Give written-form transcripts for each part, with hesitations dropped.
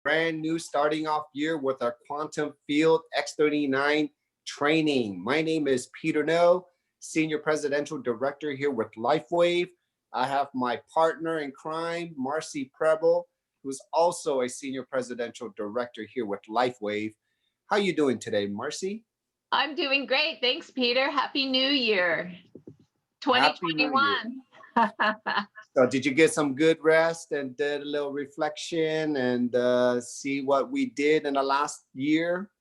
brand new starting off year with our Quantum Field X39 training. My name is Peter No, Senior Presidential Director here with LifeWave. I have my partner in crime, Marcy Preble, who's also a Senior Presidential Director here with LifeWave. How you doing today, Marcy? I'm doing great. Thanks, Peter. Happy New Year, Happy New Year. 2021. So did you get some good rest and did a little reflection and see what we did in the last year?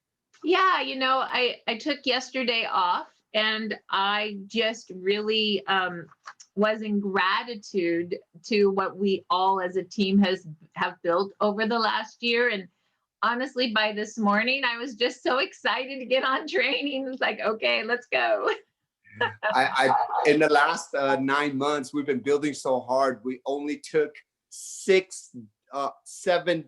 Yeah, I took yesterday off and I just really was in gratitude to what we all as a team have built over the last year. And honestly, by this morning, I was just so excited to get on training. It's like, okay, let's go. I in the last 9 months, we've been building so hard. We only took 7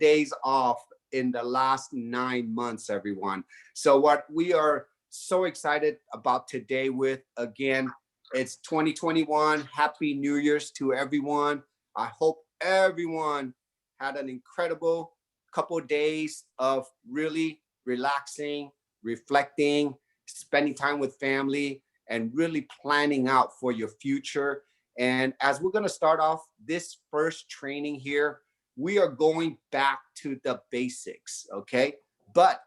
days off in the last 9 months, everyone. So what we are so excited about today with, again, it's 2021. Happy New Year's to everyone. I hope everyone had an incredible couple of days of really relaxing, reflecting, spending time with family, and really planning out for your future. And as we're going to start off this first training here, we are going back to the basics, okay? But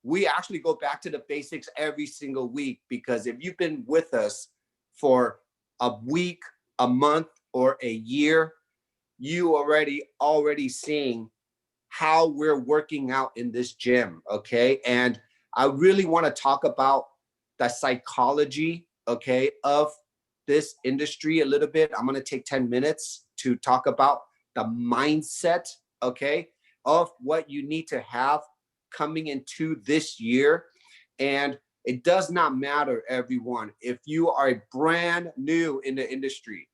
we actually go back to the basics every single week, because if you've been with us for a week, a month, or a year, you already seeing how we're working out in this gym, okay? And I really want to talk about the psychology, okay, of this industry a little bit. I'm going to take 10 minutes to talk about the mindset, okay, of what you need to have coming into this year. And it does not matter, everyone, if you are brand new in the industry.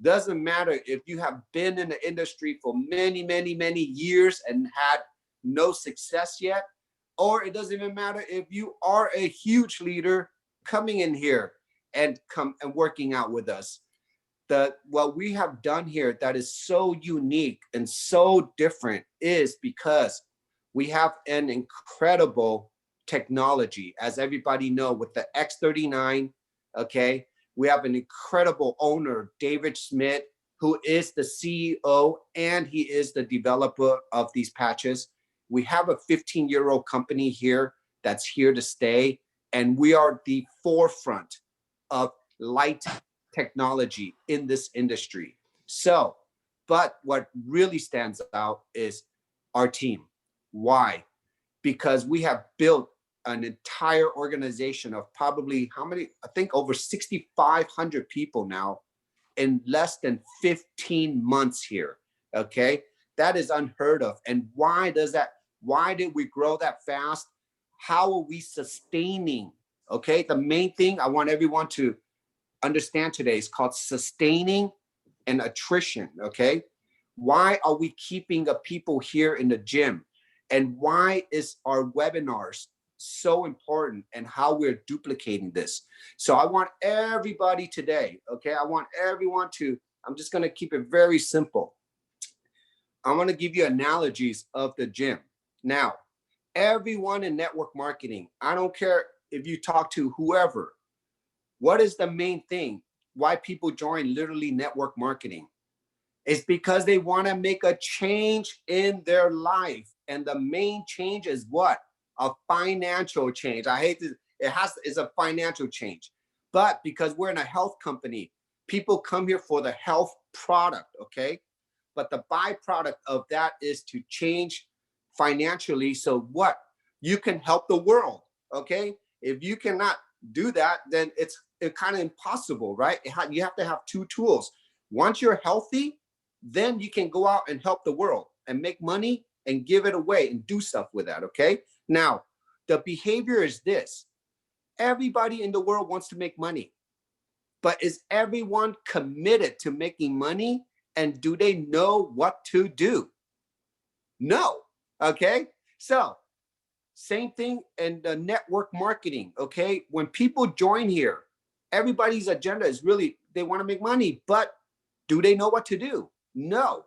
Doesn't matter if you have been in the industry for many, many, many years and had no success yet, or it doesn't even matter if you are a huge leader coming in here and working out with us. What we have done here that is so unique and so different is because we have an incredible technology, as everybody know, with the X39, okay? We have an incredible owner, David Schmidt, who is the CEO and he is the developer of these patches. We have a 15-year-old company here that's here to stay, and we are the forefront of light technology in this industry. So, but what really stands out is our team. Why? Because we have built an entire organization of probably how many? I think over 6,500 people now in less than 15 months here. Okay, that is unheard of. And why does that? Why did we grow that fast? How are we sustaining? Okay, the main thing I want everyone to understand today is called sustaining and attrition. Okay, why are we keeping the people here in the gym? And why is our webinars so important and how we're duplicating this? So I want everybody today, okay, I want everyone to, I'm just going to keep it very simple. I want to give you analogies of the gym. Now, everyone in network marketing, I don't care if you talk to whoever, what is the main thing why people join literally network marketing? It's because they want to make a change in their life. And the main change is what? A financial change. I hate this. It's a financial change. But because we're in a health company, people come here for the health product, okay? But the byproduct of that is to change financially. So what? You can help the world, okay? If you cannot do that, then it's kind of impossible, right? You have to have two tools. Once you're healthy, then you can go out and help the world and make money and give it away and do stuff with that, okay? Now, the behavior is this. Everybody in the world wants to make money, but is everyone committed to making money? And do they know what to do? No, okay? So, same thing in the network marketing, okay? When people join here, everybody's agenda is really, they want to make money, but do they know what to do? No.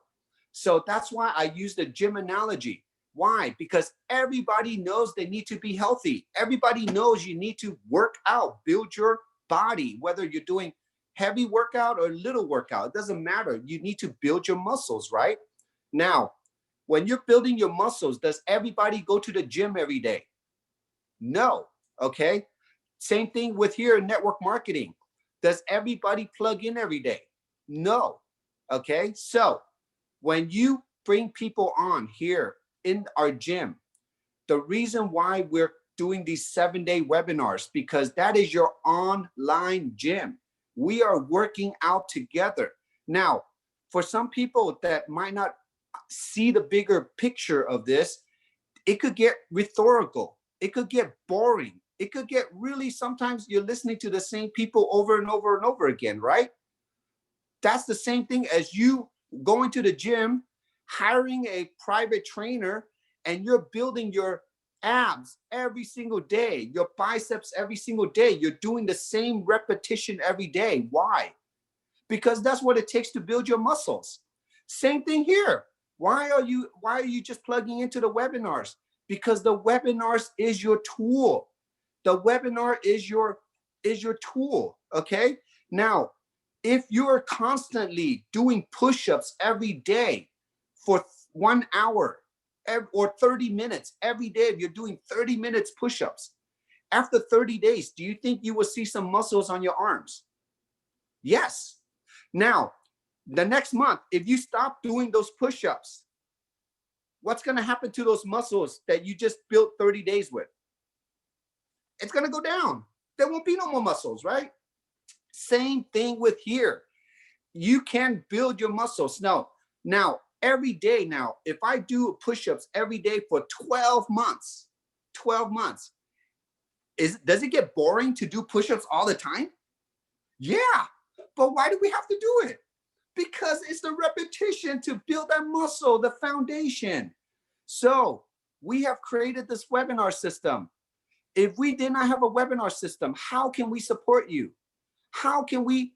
So that's why I use the gym analogy. Why? Because everybody knows they need to be healthy. Everybody knows you need to work out, build your body, whether you're doing heavy workout or little workout, it doesn't matter. You need to build your muscles, right? Now, when you're building your muscles, does everybody go to the gym every day? No. Okay. Same thing with here in network marketing. Does everybody plug in every day? No. Okay. So when you bring people on here in our gym, the reason why we're doing these 7-day webinars, because that is your online gym. We are working out together. Now, for some people that might not see the bigger picture of this, it could get rhetorical. It could get boring. It could get really, sometimes you're listening to the same people over and over and over again, right? That's the same thing as you going to the gym, hiring a private trainer, and you're building your abs every single day, your biceps every single day. You're doing the same repetition every day. Why? Because that's what it takes to build your muscles. Same thing here. Why are you just plugging into the webinars? Because the webinars is your tool. The webinar is your tool. Okay. Now, if you're constantly doing push-ups every day for 1 hour or 30 minutes every day, if you're doing 30 minutes push-ups, after 30 days, do you think you will see some muscles on your arms? Yes. Now, the next month, if you stop doing those push-ups, what's going to happen to those muscles that you just built 30 days with? It's going to go down. There won't be no more muscles, right? Same thing with here. You can build your muscles. Now, every day now, if I do push-ups every day for 12 months, does it get boring to do push-ups all the time? Yeah, but why do we have to do it? Because it's the repetition to build that muscle, the foundation. So we have created this webinar system. If we did not have a webinar system, how can we support you? How can we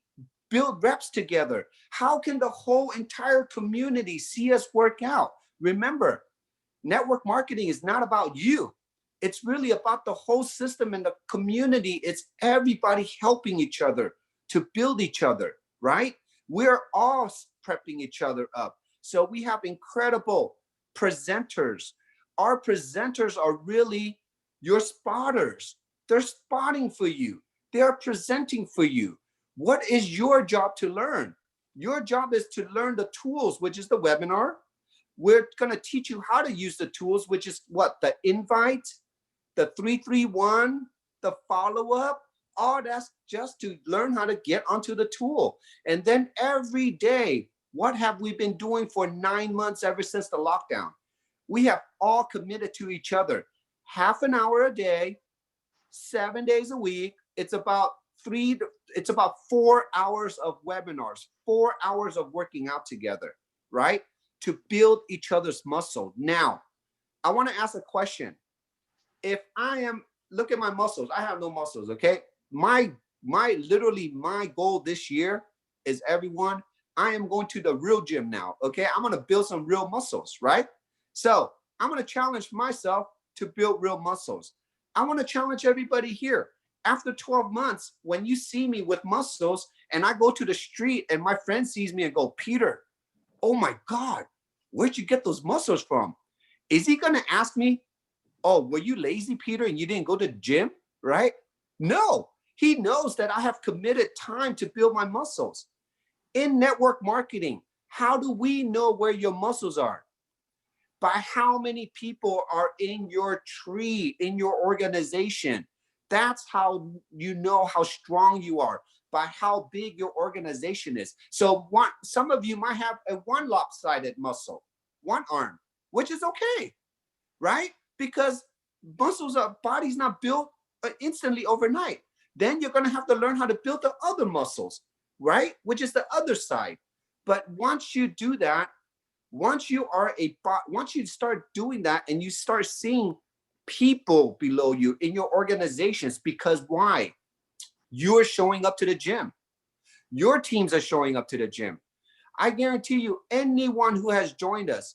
build reps together? How can the whole entire community see us work out? Remember, network marketing is not about you. It's really about the whole system and the community. It's everybody helping each other to build each other, right? We're all prepping each other up. So we have incredible presenters. Our presenters are really your spotters. They're spotting for you. They're presenting for you. What is your job to learn? Your job is to learn the tools, which is the webinar. We're going to teach you how to use the tools, which is what? The invite, the 331, the follow-up. All that's just to learn how to get onto the tool. And then every day, what have we been doing for 9 months ever since the lockdown? We have all committed to each other. Half an hour a day, 7 days a week. It's about 4 hours of webinars, 4 hours of working out together, right? To build each other's muscle. Now, I want to ask a question. If look at my muscles, I have no muscles, okay? Literally my goal this year is, everyone, I am going to the real gym now, okay? I'm going to build some real muscles, right? So I'm going to challenge myself to build real muscles. I want to challenge everybody here. After 12 months, when you see me with muscles and I go to the street and my friend sees me and go, Peter, oh my God, where'd you get those muscles from? Is he going to ask me, oh, were you lazy, Peter, and you didn't go to the gym, right? No, he knows that I have committed time to build my muscles. In network marketing, how do we know where your muscles are? By how many people are in your tree, in your organization. That's how you know how strong you are, by how big your organization is. So some of you might have one lopsided muscle, one arm, which is okay, right? Because body's not built instantly overnight. Then you're going to have to learn how to build the other muscles, right? Which is the other side. But once you do that, once you start doing that and you start seeing people below you in your organizations, because why? You're showing up to the gym. Your teams are showing up to the gym. I guarantee you, anyone who has joined us,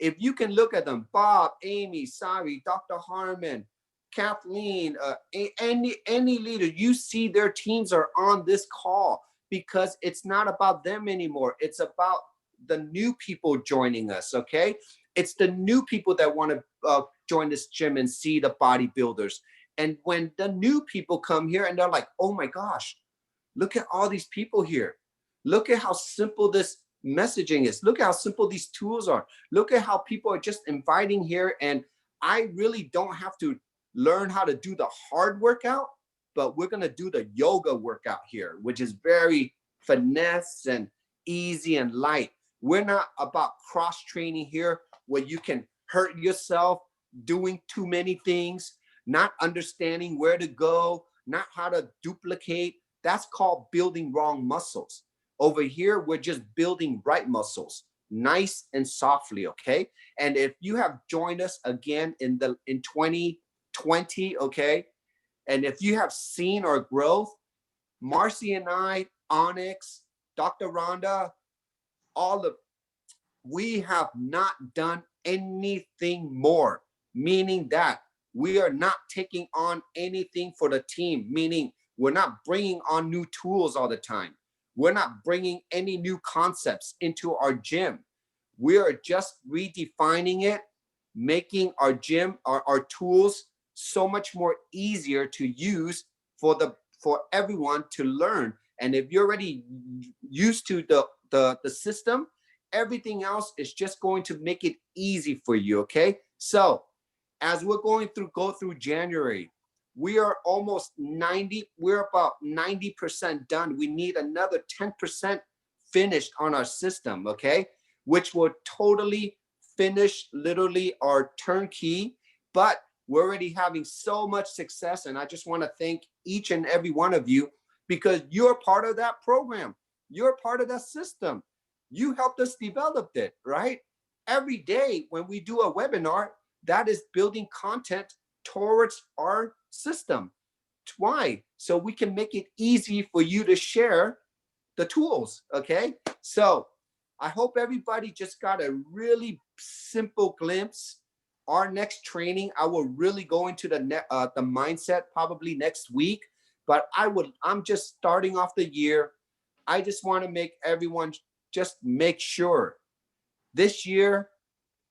If you can look at them, Bob, Amy, Sari, Dr. Harmon, Kathleen, any leader, you see their teams are on this call because it's not about them anymore. It's about the new people joining us, okay? It's the new people that want to join this gym and see the bodybuilders. And when the new people come here and they're like, oh my gosh, look at all these people here. Look at how simple this messaging is. Look at how simple these tools are. Look at how people are just inviting here. And I really don't have to learn how to do the hard workout, but we're going to do the yoga workout here, which is very finesse and easy and light. We're not about cross training here where you can hurt yourself doing too many things, not understanding where to go, not how to duplicate. That's called building wrong muscles. Over here, we're just building right muscles, nice and softly, okay? And if you have joined us again in 2020, okay, and if you have seen our growth, Marcy and I, Onyx, Dr. Rhonda, we have not done anything more, meaning that we are not taking on anything for the team, meaning we're not bringing on new tools all the time. We're not bringing any new concepts into our gym. We are just redefining it, making our gym, our tools so much more easier to use for everyone to learn. And if you're already used to the system, everything else is just going to make it easy for you, okay? So as we're go through January, we are almost we're about 90% done. We need another 10% finished on our system, okay? Which will totally finish literally our turnkey, but we're already having so much success. And I just want to thank each and every one of you because you're part of that program. You're part of that system. You helped us develop it, right? Every day when we do a webinar, that is building content towards our system. Why? So we can make it easy for you to share the tools, okay? So I hope everybody just got a really simple glimpse. Our next training, I will really go into the mindset probably next week, but I'm just starting off the year. I just want to make everyone just make sure this year,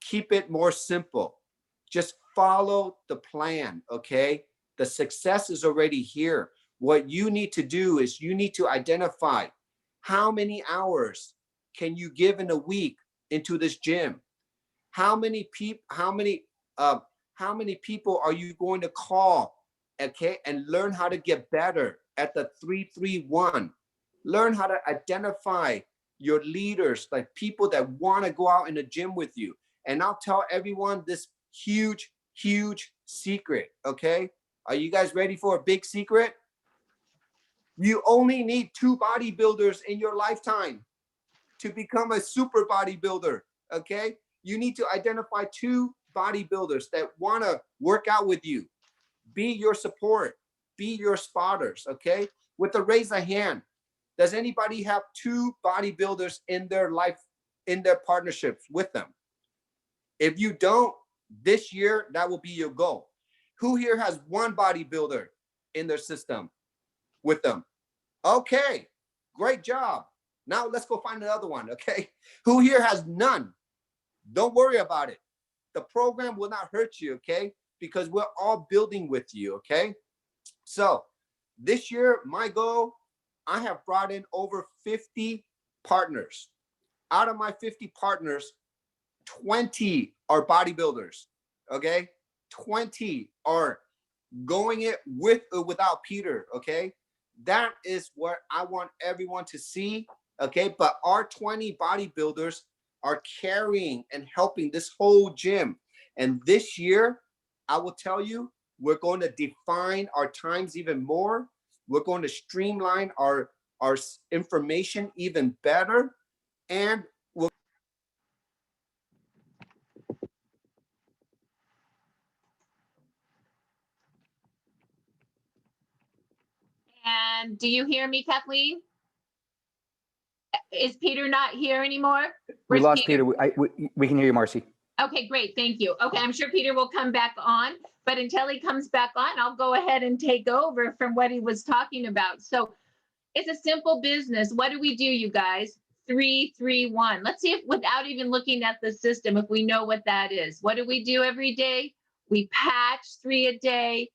keep it more simple. Just follow the plan, okay? The success is already here. What you need to do is you need to identify how many hours can you give in a week into this gym? How many people are you going to call, okay? And learn how to get better at the 3-3-1. Learn how to identify your leaders, like people that want to go out in the gym with you. And I'll tell everyone this huge secret, okay? Are you guys ready for a big secret? You only need 2 bodybuilders in your lifetime to become a super bodybuilder, okay? You need to identify 2 bodybuilders that want to work out with you, be your support, be your spotters, okay? With a raise of hand, does anybody have 2 bodybuilders in their life, in their partnerships with them? If you don't, this year, that will be your goal. Who here has 1 bodybuilder in their system with them? Okay, great job. Now let's go find another one, okay? Who here has none? Don't worry about it. The program will not hurt you, okay? Because we're all building with you, okay? So this year, my goal, I have brought in over 50 partners. Out of my 50 partners, 20 are bodybuilders, okay? 20 are going it with or without Peter, okay? That is what I want everyone to see, okay? But our 20 bodybuilders are carrying and helping this whole gym. And this year, I will tell you, we're going to define our times even more. We're going to streamline our information even better. And And do you hear me, Kathleen? Is Peter not here anymore? We Where's lost Peter. We can hear you, Marcy. Okay, great. Thank you. Okay, I'm sure Peter will come back on, but until he comes back on, I'll go ahead and take over from what he was talking about. So it's a simple business. What do we do, you guys? 3-3-1. Let's see if, without even looking at the system, if we know what that is. What do we do every day? We patch 3 a day,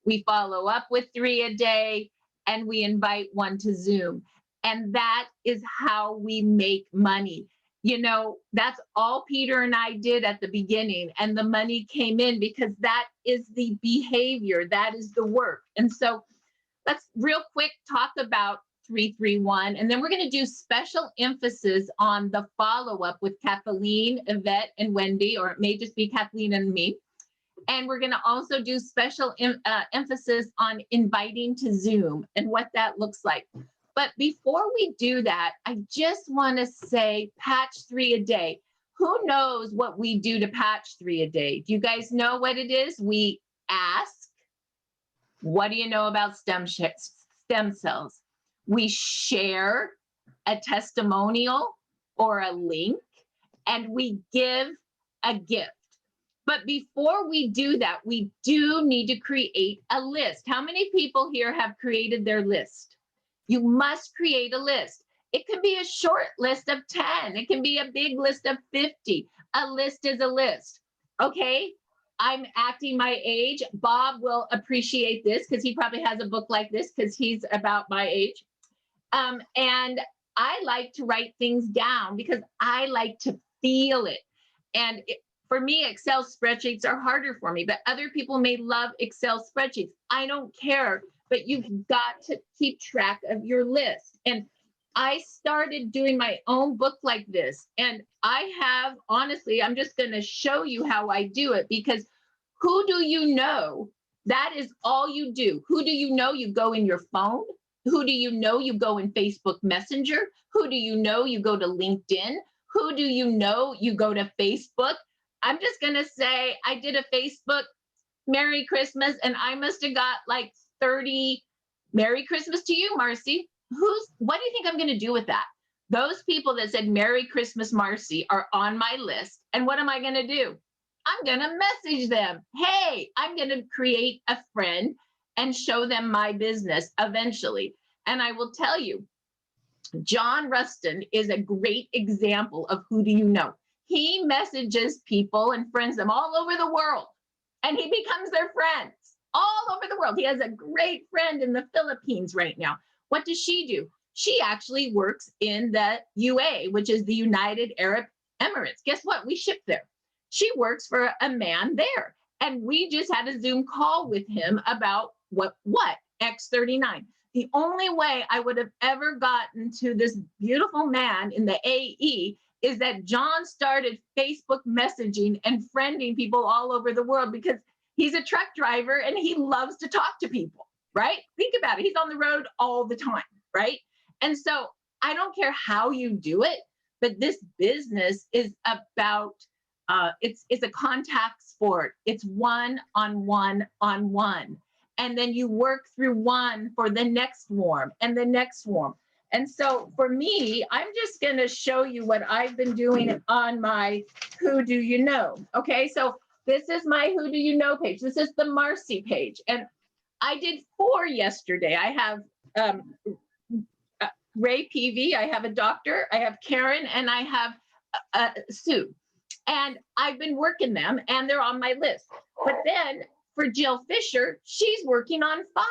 we follow up with 3 a day, and we invite one to Zoom. And that is how we make money. You know, that's all Peter and I did at the beginning, and the money came in because that is the behavior, that is the work. And so let's real quick talk about 3-3-1, and then we're going to do special emphasis on the follow-up with Kathleen, Yvette, and Wendy, or it may just be Kathleen and me. And we're going to also do special emphasis on inviting to Zoom and what that looks like. But before we do that, I just want to say patch 3 a day. Who knows what we do to patch 3 a day? Do you guys know what it is? We ask, what do you know about stem cells? We share a testimonial or a link, and we give a gift. But before we do that, we do need to create a list. How many people here have created their list? You must create a list. It can be a short list of 10. It can be a big list of 50. A list is a list. Okay, I'm acting my age. Bob will appreciate this because he probably has a book like this because he's about my age. And I like to write things down because I like to feel it. And for me, Excel spreadsheets are harder for me, but other people may love Excel spreadsheets. I don't care, but you've got to keep track of your list. And I started doing my own book like this. And I have, honestly, I'm just going to show you how I do it, because who do you know? That is all you do. Who do you know? You go in your phone. Who do you know? You go in Facebook Messenger. Who do you know? You go to LinkedIn. Who do you know? You go to Facebook. I'm just going to say I did a Facebook Merry Christmas, and I must have got like 30 Merry Christmas to you, Marcy. What do you think I'm going to do with that? Those people that said Merry Christmas, Marcy, are on my list. And what am I going to do? I'm going to message them. Hey, I'm going to create a friend and show them my business eventually. And I will tell you, John Ruston is a great example of who do you know. He messages people and friends them all over the world, and he becomes their friends all over the world. He has a great friend in the Philippines right now. What does she do? She actually works in the UAE, which is the United Arab Emirates. Guess what? We ship there. She works for a man there. And we just had a Zoom call with him about what X39. The only way I would have ever gotten to this beautiful man in the AE is that John started Facebook messaging and friending people all over the world, because he's a truck driver and he loves to talk to people, right? Think about it. He's on the road all the time, right? And so I don't care how you do it, but this business is about, it's a contact sport. It's one-on-one on one. And then you work through one for the next warm and the next warm. And so for me, I'm just going to show you what I've been doing on my Who Do You Know? Okay, so this is my Who Do You Know page. This is the Marcy page. And I did 4 yesterday. I have Ray Peavy, I have a doctor, I have Karen, and I have Sue. And I've been working them, and they're on my list. But then for Jill Fisher, she's working on 5.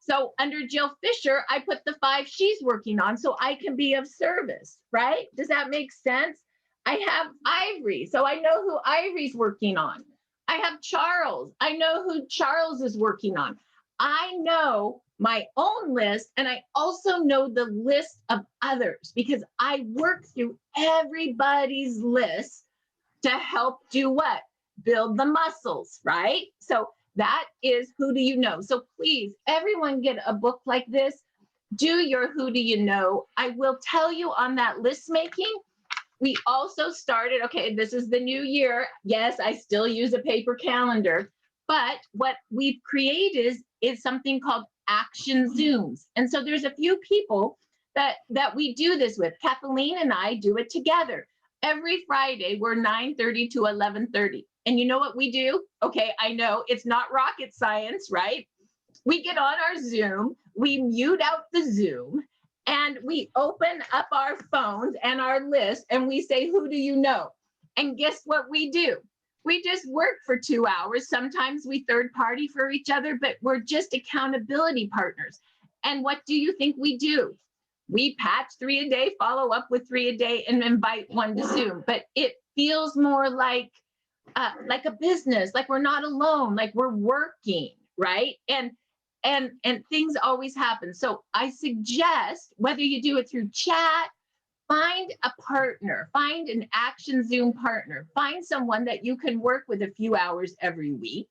So under Jill Fisher, I put the 5 she's working on so I can be of service, right? Does that make sense? I have Ivory, so I know who Ivory's working on. I have Charles. I know who Charles is working on. I know my own list, and I also know the list of others, because I work through everybody's list to help do what? Build the muscles, right? So that is Who Do You Know? So please, everyone get a book like this. Do your Who Do You Know? I will tell you on that list making, we also started, okay, this is the new year. Yes, I still use a paper calendar, but what we've created is something called Action Zooms. And so there's a few people that we do this with. Kathleen and I do it together. Every Friday, we're 9:30 to 11:30. And you know what we do? Okay, I know it's not rocket science, right? We get on our Zoom, we mute out the Zoom, and we open up our phones and our list and we say, who do you know? And guess what we do? We just work for 2 hours. Sometimes we third party for each other, but we're just accountability partners. And what do you think we do? We patch 3 a day, follow up with 3 a day, and invite one to Zoom. But it feels more like a business, like we're not alone, like we're working, right? And things always happen. So I suggest, whether you do it through chat, find a partner, find an Action Zoom partner, find someone that you can work with a few hours every week,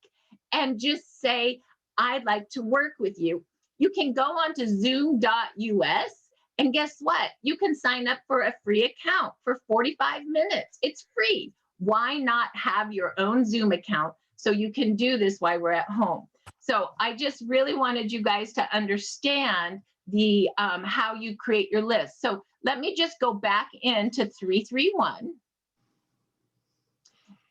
and just say, I'd like to work with you. You can go on to zoom.us, and guess what? You can sign up for a free account for 45 minutes. It's free. Why not have your own Zoom account so you can do this while we're at home? So I just really wanted you guys to understand the how you create your list. So let me just go back into 331.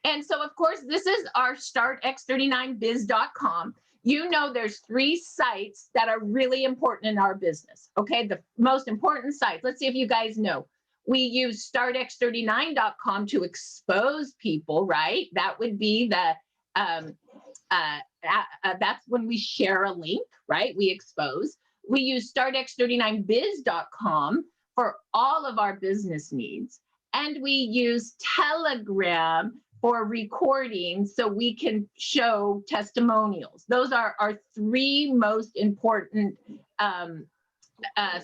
And so, of course, this is our startx39biz.com. You know, there's 3 sites that are really important in our business. Okay, the most important sites. Let's see if you guys know. We use startx39.com to expose people, right? That would be the that's when we share a link, right? We expose. We use startx39biz.com for all of our business needs. And we use Telegram for recording so we can show testimonials. Those are our 3 most important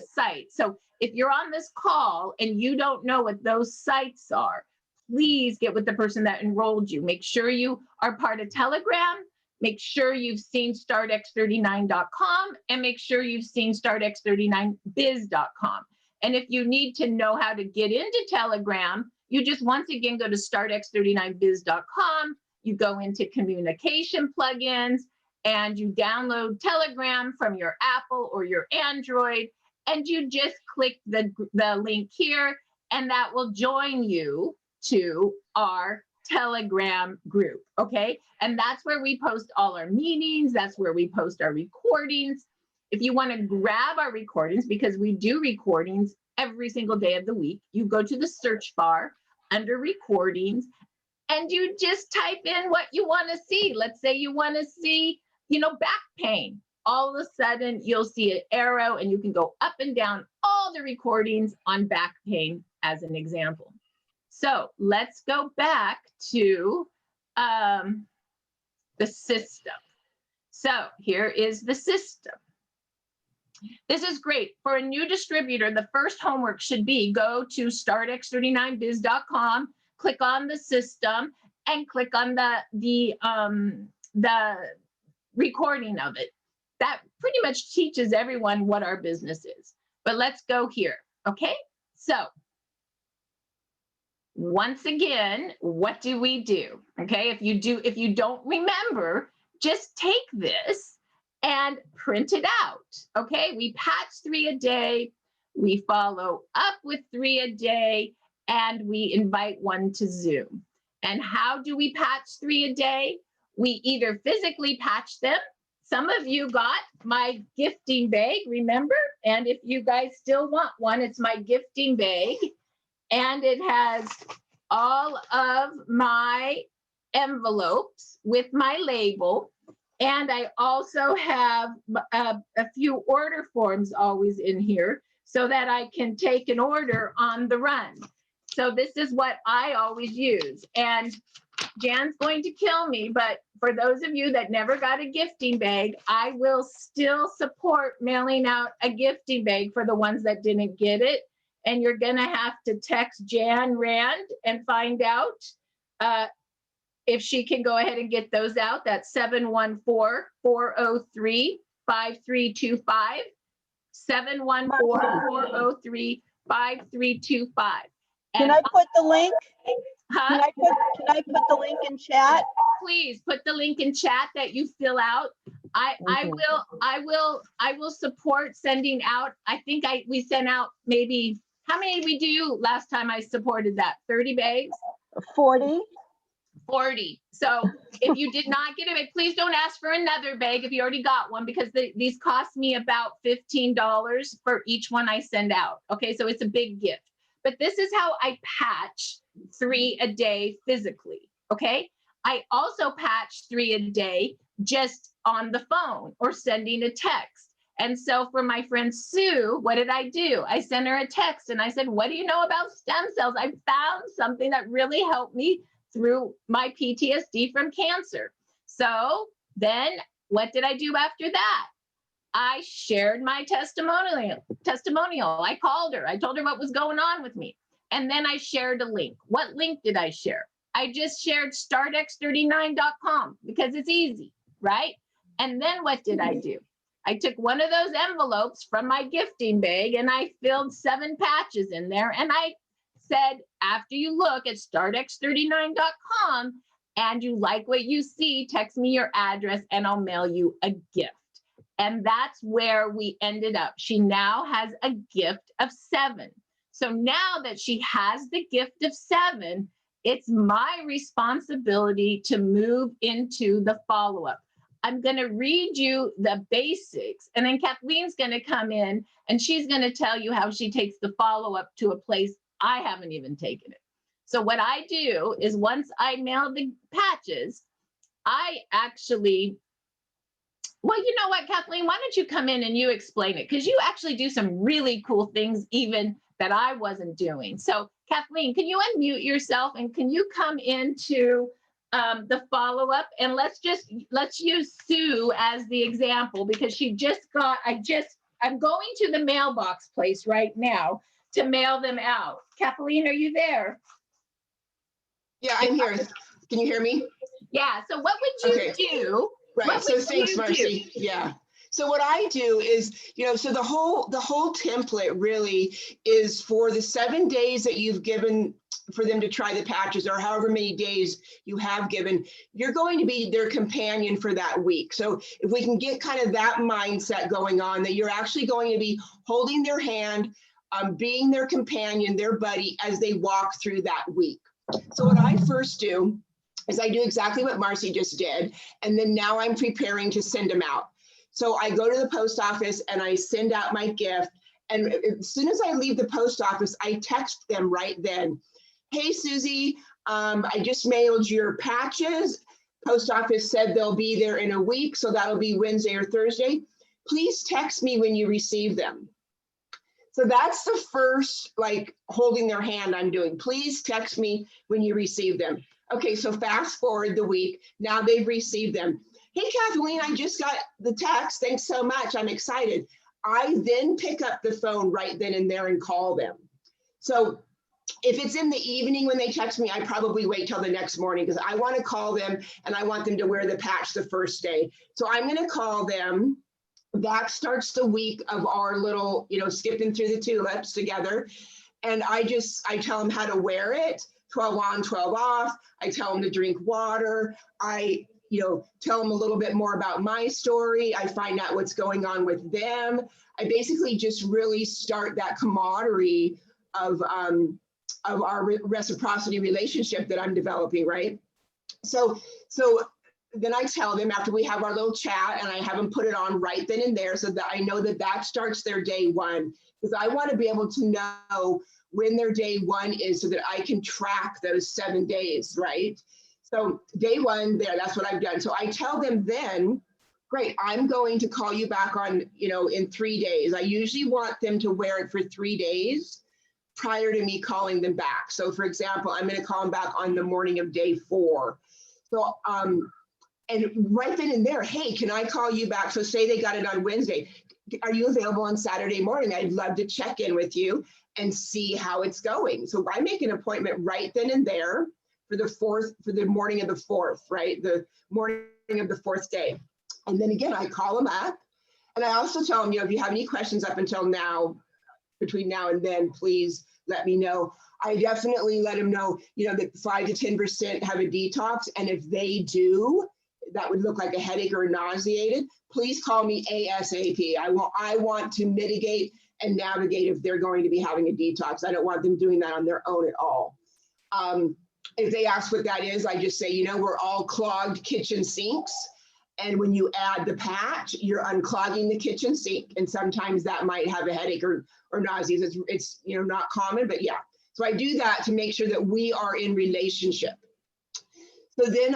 sites. So if you're on this call and you don't know what those sites are, please get with the person that enrolled you. Make sure you are part of Telegram. Make sure you've seen startx39.com, and make sure you've seen startx39biz.com. And if you need to know how to get into Telegram, you just once again go to startx39biz.com. You go into communication plugins and you download Telegram from your Apple or your Android, and you just click the link here, and that will join you to our Telegram group, okay? And that's where we post all our meetings. That's where we post our recordings. If you want to grab our recordings, because we do recordings every single day of the week, you go to the search bar under recordings, and you just type in what you want to see. Let's say you want to see, back pain. All of a sudden, you'll see an arrow, and you can go up and down all the recordings on back pain as an example. So let's go back to the system. So here is the system. This is great. For a new distributor, the first homework should be go to startx39biz.com, click on the system, and click on the recording of it. That pretty much teaches everyone what our business is. But let's go here, okay? So once again, what do we do? Okay, if you don't remember, just take this and print it out. Okay, we patch 3 a day, we follow up with 3 a day, and we invite one to Zoom. And how do we patch 3 a day? We either physically patch them. Some of you got my gifting bag, remember? And if you guys still want one, it's my gifting bag. And it has all of my envelopes with my label. And I also have a few order forms always in here so that I can take an order on the run. So this is what I always use. And Jan's going to kill me, but for those of you that never got a gifting bag, I will still support mailing out a gifting bag for the ones that didn't get it. And you're going to have to text Jan Rand and find out if she can go ahead and get those out. That's 714-403-5325. 714-403-5325. Can I put the link? Huh? Can I put the link in chat? Please put the link in chat that you fill out. I will support sending out. I think we sent out maybe How many did we do last time I supported that? 30 bags? 40. 40. So if you did not get a bag, please don't ask for another bag if you already got one, because these cost me about $15 for each one I send out. Okay, so it's a big gift. But this is how I patch 3 a day physically. Okay, I also patch 3 a day just on the phone or sending a text. And so for my friend Sue, what did I do? I sent her a text and I said, what do you know about stem cells? I found something that really helped me through my PTSD from cancer. So then what did I do after that? I shared my testimonial. I called her. I told her what was going on with me. And then I shared a link. What link did I share? I just shared startx39.com because it's easy, right? And then what did I do? I took one of those envelopes from my gifting bag and I filled 7 patches in there. And I said, after you look at startx39.com and you like what you see, text me your address and I'll mail you a gift. And that's where we ended up. She now has a gift of 7. So now that she has the gift of 7, it's my responsibility to move into the follow-up. I'm going to read you the basics, and then Kathleen's going to come in and she's going to tell you how she takes the follow-up to a place I haven't even taken it. So what I do is once I mail the patches, I actually, well, you know what, Kathleen, why don't you come in and you explain it? Because you actually do some really cool things even that I wasn't doing. So Kathleen, can you unmute yourself and can you come into the follow-up, and let's use Sue as the example because she just got, I'm going to the mailbox place right now to mail them out. Kathleen, are you there? Yeah, I'm here. Can you hear me? Yeah, so what would you do? Right, so thanks, Marcy. Yeah. So what I do is, so the whole template really is for the 7 days that you've given for them to try the patches, or however many days you have given, you're going to be their companion for that week. So if we can get kind of that mindset going on, that you're actually going to be holding their hand, being their companion, their buddy, as they walk through that week. So what I first do is I do exactly what Marcy just did. And then now I'm preparing to send them out. So I go to the post office and I send out my gift. And as soon as I leave the post office, I text them right then. Hey, Susie, I just mailed your patches. Post office said they'll be there in a week. So that'll be Wednesday or Thursday. Please text me when you receive them. So that's the first, like, holding their hand I'm doing. Please text me when you receive them. Okay, so fast forward the week. Now they've received them. Hey, Kathleen, I just got the text. Thanks so much. I'm excited. I then pick up the phone right then and there and call them. So if it's in the evening when they text me, I probably wait till the next morning because I want to call them and I want them to wear the patch the first day. So I'm going to call them. That starts the week of our little, skipping through the tulips together. And I tell them how to wear it, 12 on, 12 off. I tell them to drink water. I tell them a little bit more about my story. I find out what's going on with them. I basically just really start that camaraderie of our reciprocity relationship that I'm developing, right? So then I tell them after we have our little chat, and I have them put it on right then and there so that I know that starts their day 1, because I want to be able to know when their day 1 is so that I can track those 7 days, right? So day 1 there, that's what I've done. So I tell them then, great, I'm going to call you back on, in 3 days. I usually want them to wear it for 3 days prior to me calling them back. So for example, I'm going to call them back on the morning of day 4. So, and right then and there, hey, can I call you back? So say they got it on Wednesday. Are you available on Saturday morning? I'd love to check in with you and see how it's going. So I make an appointment right then and there for the morning of the 4th, right? The morning of the 4th day. And then again, I call them up. And I also tell them, if you have any questions up until now, between now and then, please let me know. I definitely let them know, that 5 to 10% have a detox. And if they do, that would look like a headache or nauseated, please call me ASAP. I want to mitigate and navigate if they're going to be having a detox. I don't want them doing that on their own at all. If they ask what that is, I just say, you know, we're all clogged kitchen sinks. And when you add the patch, you're unclogging the kitchen sink. And sometimes that might have a headache or nausea. It's, you know, not common, but yeah. So I do that to make sure that we are in relationship. So then,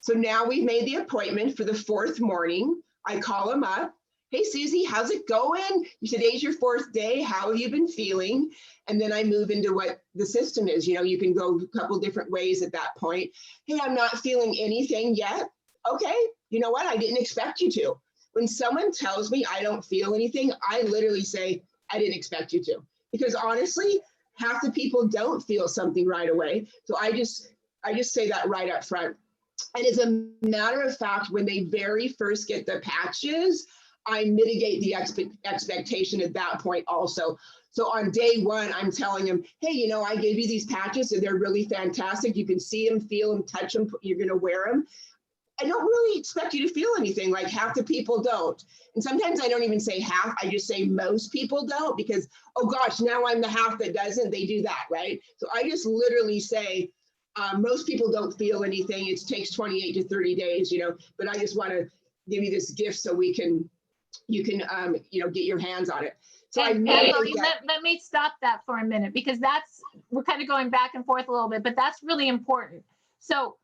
so now we've made the appointment for the 4th morning. I call them up. Hey, Susie, how's it going? Today's your 4th day. How have you been feeling? And then I move into what the system is. You know, you can go a couple different ways at that point. Hey, I'm not feeling anything yet. Okay, you know what? I didn't expect you to. When someone tells me I don't feel anything, I literally say, I didn't expect you to. Because honestly, half the people don't feel something right away. So I just say that right up front. And as a matter of fact, when they very first get the patches, I mitigate the expectation at that point also. So on day 1, I'm telling them, hey, you know, I gave you these patches and they're really fantastic. You can see them, feel them, touch them, you're going to wear them. I don't really expect you to feel anything, like half the people don't. And sometimes I don't even say half, I just say most people don't, because, oh gosh, now I'm the half that doesn't, they do that, right? So I just literally say, most people don't feel anything. It takes 28 to 30 days, you know, but I just want to give you this gift so you can, you know, get your hands on it. So And let me stop that for a minute, because we're kind of going back and forth a little bit, but that's really important. So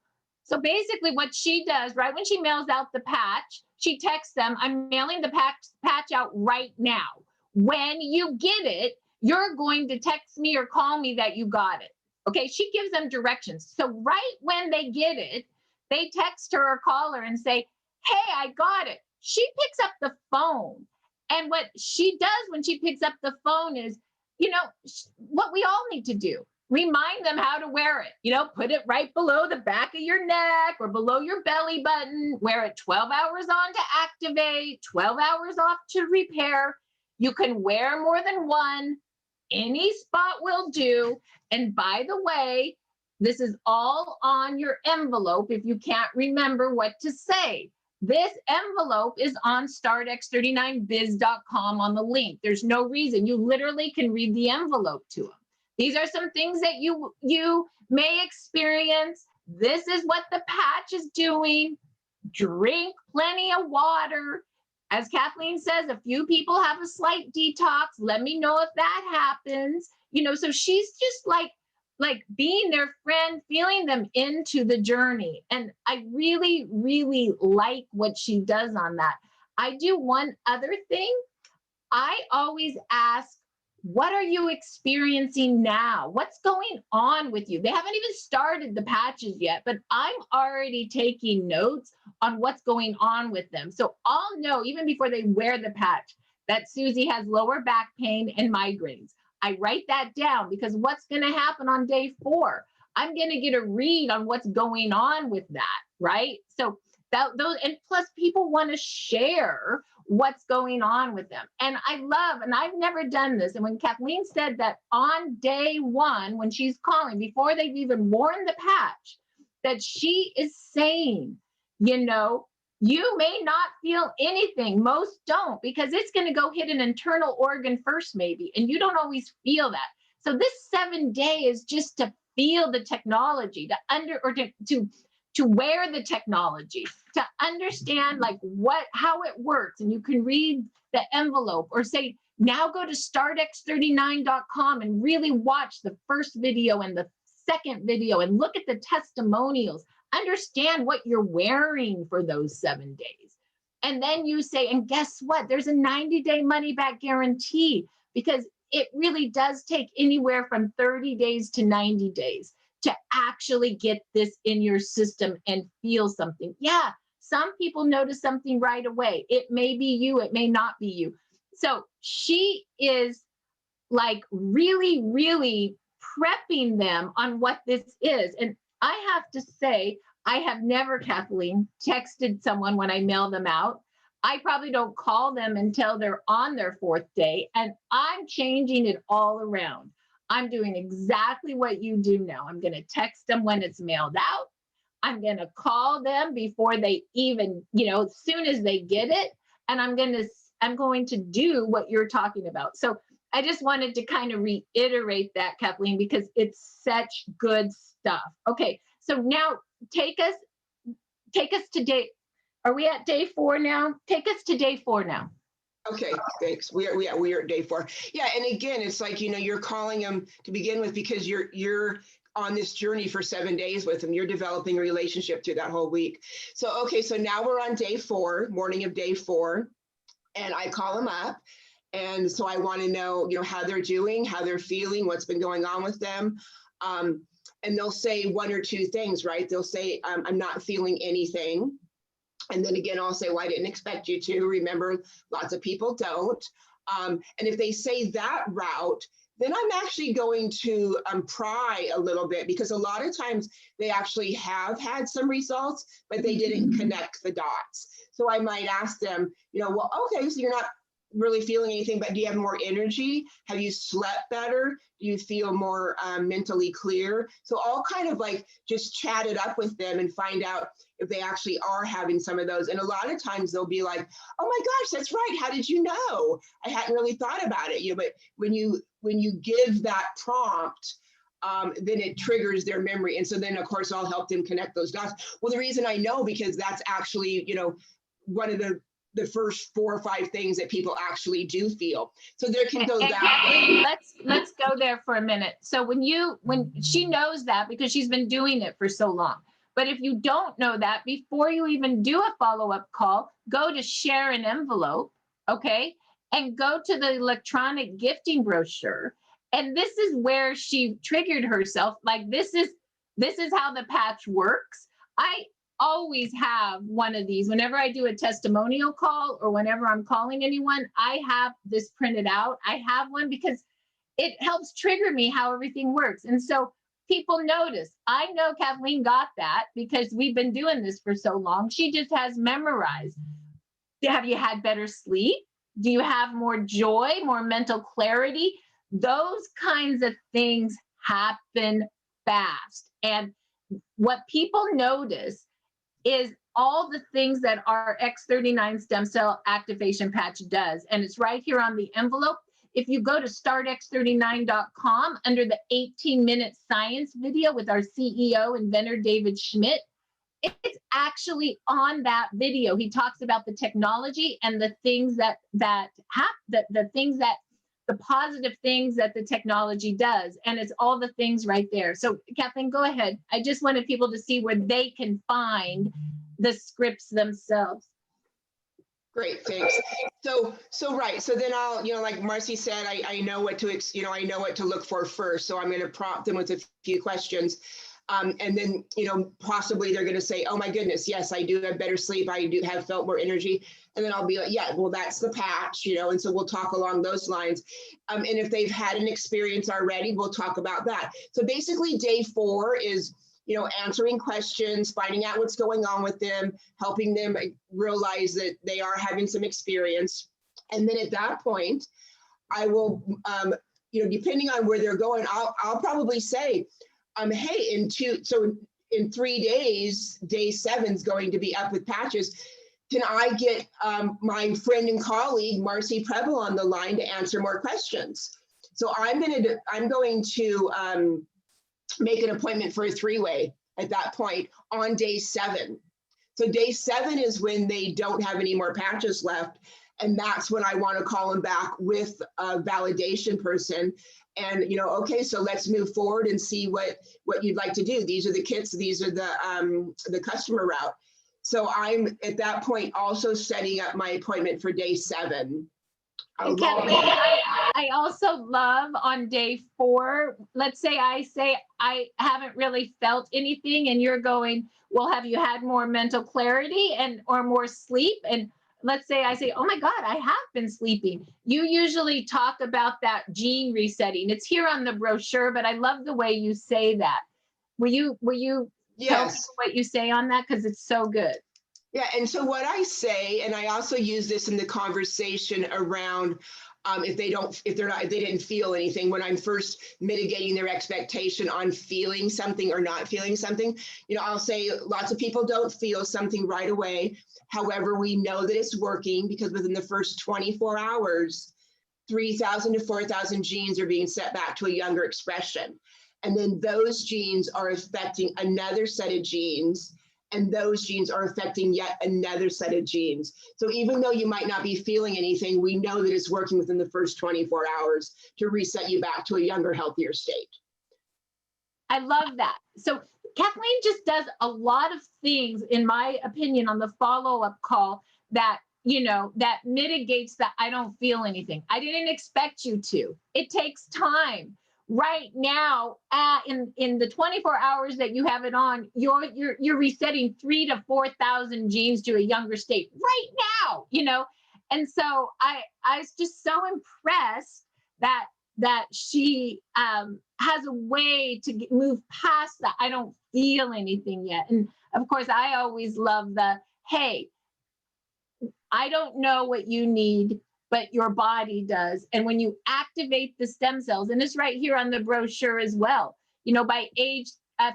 basically what she does, right when she mails out the patch, she texts them, I'm mailing the patch out right now. When you get it, you're going to text me or call me that you got it. Okay, she gives them directions. So right when they get it, they text her or call her and say, hey, I got it. She picks up the phone. And what she does when she picks up the phone is, you know, what we all need to do. Remind them how to wear it. You know, put it right below the back of your neck or below your belly button. Wear it 12 hours on to activate, 12 hours off to repair. You can wear more than one. Any spot will do. And by the way, this is all on your envelope if you can't remember what to say. This envelope is on startx39biz.com on the link. There's no reason. You literally can read the envelope to them. These are some things that you may experience. This is what the patch is doing. Drink plenty of water. As Kathleen says, a few people have a slight detox. Let me know if that happens. You know, so she's just like being their friend, feeling them into the journey. And I really, really like what she does on that. I do one other thing. I always ask, what are you experiencing now? What's going on with you? They haven't even started the patches yet, but I'm already taking notes on what's going on with them. So I'll know even before they wear the patch that Susie has lower back pain and migraines. I write that down because what's going to happen on day 4? I'm going to get a read on what's going on with that, right? So those, and plus people want to share what's going on with them. And I love, and I've never done this. And when Kathleen said that on day 1, when she's calling, before they've even worn the patch, that she is saying, you know, you may not feel anything. Most don't, because it's going to go hit an internal organ first, maybe, and you don't always feel that. So this 7 day is just to feel the technology, to wear the technology, to understand like how it works. And you can read the envelope or say, now go to startx39.com and really watch the first video and the second video and look at the testimonials. Understand what you're wearing for those 7 days. And then you say, and guess what? There's a 90-day money back guarantee, because it really does take anywhere from 30 days to 90 days to actually get this in your system and feel something. Yeah, some people notice something right away. It may be you, it may not be you. So she is like really, really prepping them on what this is. And I have to say, I have never, Kathleen, texted someone when I mail them out. I probably don't call them until they're on their 4th day, and I'm changing it all around. I'm doing exactly what you do now. I'm going to text them when it's mailed out. I'm going to call them before they even, you know, as soon as they get it. And I'm going to I'm going to do what you're talking about. So I just wanted to kind of reiterate that, Kathleen, because it's such good stuff. Okay, so now take us to day. Are we at day 4 now? Take us to day 4 now. Okay, thanks. We are at day 4. Yeah, and again, it's like, you know, you're calling them to begin with because you're on this journey for 7 days with them. You're developing a relationship through that whole week. So, okay, so now we're on day 4, morning of day 4, and I call them up. And so I want to know, you know, how they're doing, how they're feeling, what's been going on with them. And they'll say 1 or 2 things, right? They'll say, I'm not feeling anything. And then again, I'll say, well, I didn't expect you to. Remember, lots of people don't. And if they say that route, then I'm actually going to pry a little bit, because a lot of times they actually have had some results, but they didn't connect the dots. So I might ask them, you know, well, okay, so you're not really feeling anything, but do you have more energy? Have you slept better? Do you feel more mentally clear? So I'll kind of like just chat it up with them and find out if they actually are having some of those. And a lot of times they'll be like, oh my gosh, that's right. How did you know? I hadn't really thought about it. You know, but when you give that prompt, then it triggers their memory. And so then of course I'll help them connect those dots. Well, the reason I know, because that's actually, you know, one of the first 4 or 5 things that people actually do feel. So there can go And that Kathleen, way. let's go there for a minute. So when she knows that, because she's been doing it for so long. But if you don't know that, before you even do a follow-up call, go to share an envelope, okay? And go to the electronic gifting brochure. And this is where she triggered herself. Like, this is how the patch works. I always have one of these. Whenever I do a testimonial call or whenever I'm calling anyone, I have this printed out. I have one because it helps trigger me how everything works. And so people notice. I know Kathleen got that because we've been doing this for so long. She just has memorized. Have you had better sleep? Do you have more joy, more mental clarity? Those kinds of things happen fast. And what people notice is all the things that our X39 stem cell activation patch does. And it's right here on the envelope. If you go to startx39.com under the 18-minute science video with our CEO, inventor David Schmidt, it's actually on that video. He talks about the technology and the things the positive things that the technology does. And it's all the things right there. So Kathleen, go ahead. I just wanted people to see where they can find the scripts themselves. Great, thanks. So right. So then I'll, you know, like Marcy said, I know what to, I know what to look for first. So I'm going to prompt them with a few questions. And then, you know, possibly they're going to say, oh my goodness, yes, I do have better sleep. I do have felt more energy. And then I'll be like, yeah, well, that's the patch, you know, and so we'll talk along those lines. And if they've had an experience already, we'll talk about that. So basically day 4 is, you know, answering questions, finding out what's going on with them, helping them realize that they are having some experience. And then at that point, I will, you know, depending on where they're going, I'll probably say, hey, in 3 days, day 7 is going to be up with patches. Can I get my friend and colleague, Marcy Preble, on the line to answer more questions? So I'm going to make an appointment for a 3-way at that point on day 7. So day 7 is when they don't have any more patches left. And that's when I want to call them back with a validation person. And, you know, okay, so let's move forward and see what you'd like to do. These are the kits, these are the customer route. So I'm at that point also setting up my appointment for day 7. And Kathleen, I also love on day 4, let's say I haven't really felt anything and you're going, well, have you had more mental clarity or more sleep? And let's say I say, oh my God, I have been sleeping. You usually talk about that gene resetting. It's here on the brochure, but I love the way you say that. Will you tell me Yes. what you say on that? Because it's so good. Yeah, and so what I say, and I also use this in the conversation around if they didn't feel anything when I'm first mitigating their expectation on feeling something or not feeling something. I'll say lots of people don't feel something right away. However, we know that it's working because within the first 24 hours, 3,000 to 4,000 genes are being set back to a younger expression. And then those genes are affecting another set of genes, and those genes are affecting yet another set of genes. So even though you might not be feeling anything, we know that it's working within the first 24 hours to reset you back to a younger, healthier state. I love that. So Kathleen just does a lot of things, in my opinion, on the follow-up call that, that mitigates that I don't feel anything. I didn't expect you to. It takes time. Right now, in the 24 hours that you have it on, you're resetting 3,000 to 4,000 genes to a younger state right now, and so I was just so impressed that she has a way to move past that. I don't feel anything yet, and of course, I always love hey, I don't know what you need, but your body does. And when you activate the stem cells, and it's right here on the brochure as well, by age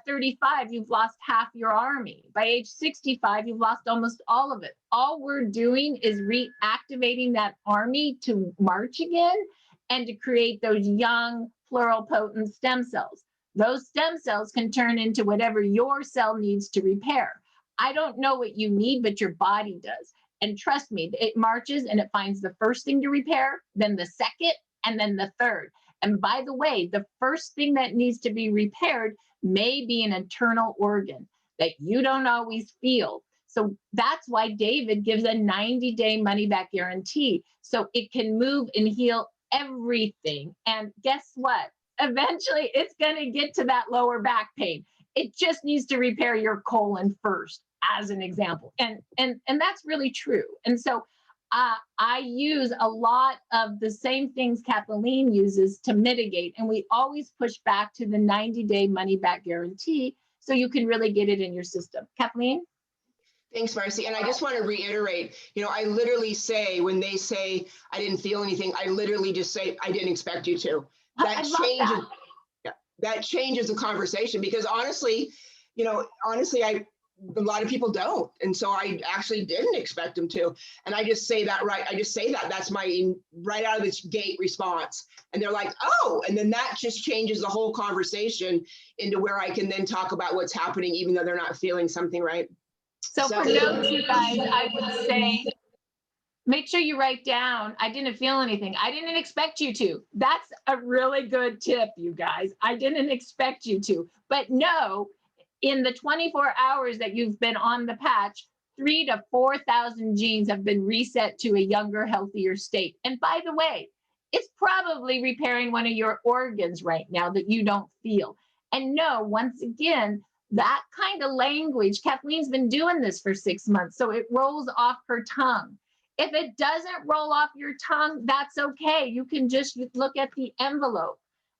35, you've lost half your army. By age 65, you've lost almost all of it. All we're doing is reactivating that army to march again and to create those young pluripotent stem cells. Those stem cells can turn into whatever your cell needs to repair. I don't know what you need, but your body does. And trust me, it marches and it finds the first thing to repair, then the second, and then the third. And by the way, the first thing that needs to be repaired may be an internal organ that you don't always feel. So that's why David gives a 90-day money-back guarantee. So it can move and heal everything. And guess what? Eventually, it's going to get to that lower back pain. It just needs to repair your colon first, as an example. And that's really true. And so I use a lot of the same things Kathleen uses to mitigate. And we always push back to the 90-day money back guarantee so you can really get it in your system. Kathleen? Thanks, Marcy. And I just want to reiterate, I literally say, when they say I didn't feel anything, I literally just say, I didn't expect you to. That changes the conversation, because honestly, a lot of people don't. And so I actually didn't expect them to. And I just say that, right? I just say that. That's my right out of the gate response. And they're like, oh, and then that just changes the whole conversation into where I can then talk about what's happening, even though they're not feeling something right. So for notes, you guys, I would say, make sure you write down, I didn't feel anything. I didn't expect you to. That's a really good tip, you guys. I didn't expect you to. But no, in the 24 hours that you've been on the patch, 3,000 to 4,000 genes have been reset to a younger, healthier state. And by the way, it's probably repairing one of your organs right now that you don't feel. And no, once again, that kind of language, Kathleen's been doing this for 6 months, so it rolls off her tongue. If it doesn't roll off your tongue, that's okay. You can just look at the envelope.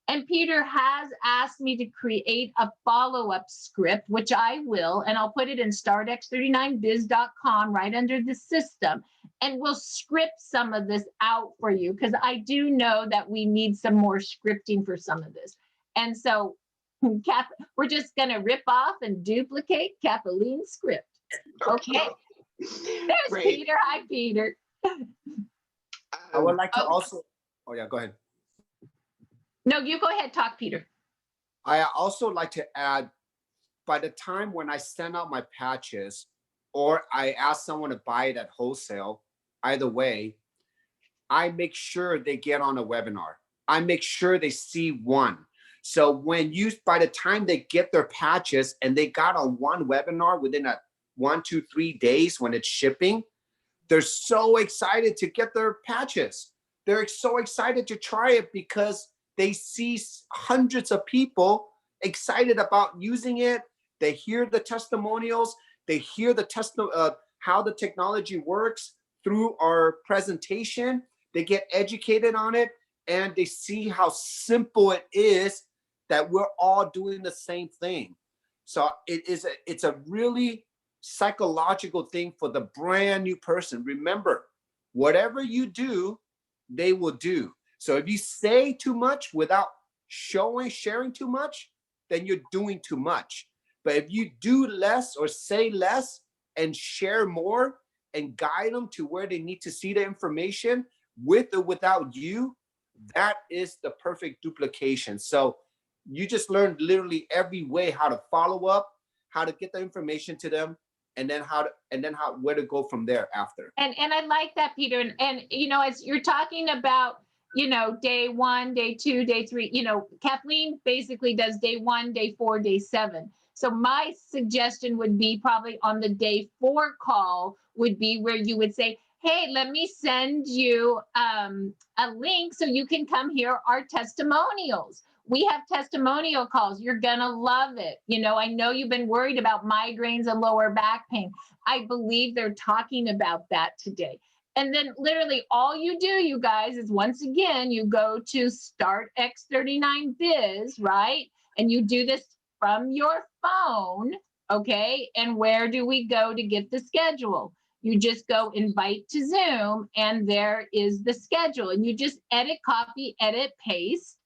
And Peter has asked me to create a follow-up script, which I will, and I'll put it in startx39biz.com right under the system. And we'll script some of this out for you, because I do know that we need some more scripting for some of this. And so we're just going to rip off and duplicate Kathleen's script. Okay. There's Great. Peter. Hi, Peter. I would like to also, oh yeah, go ahead. No, you go ahead, talk, Peter. I also like to add, by the time when I send out my patches or I ask someone to buy it at wholesale, either way, I make sure they get on a webinar. I make sure they see one. So by the time they get their patches and they got on one webinar within 1, 2, 3 days when it's shipping, they're so excited to get their patches. They're so excited to try it because they see hundreds of people excited about using it. They hear the testimonials. They hear how the technology works through our presentation. They get educated on it, and they see how simple it is, that we're all doing the same thing. So it's a really psychological thing for the brand new person. Remember, whatever you do, they will do. So if you say too much without sharing too much, then you're doing too much. But if you do less or say less and share more and guide them to where they need to see the information with or without you, that is the perfect duplication. So you just learned literally every way how to follow up, how to get the information to them, and then where to go from there after. And I like that, Peter. And you know, as you're talking about, you know, day 1, day 2, day 3, you know, Kathleen basically does day 1, day 4, day 7. So my suggestion would be probably on the day 4 call would be where you would say, hey, let me send you a link so you can come hear our testimonials. We have testimonial calls. You're gonna love it. You know, I know you've been worried about migraines and lower back pain. I believe they're talking about that today. And then literally all you do, you guys, is once again, you go to Start X39 Biz, right? And you do this from your phone, okay? And where do we go to get the schedule? You just go invite to Zoom, and there is the schedule. And you just edit, copy, edit, paste.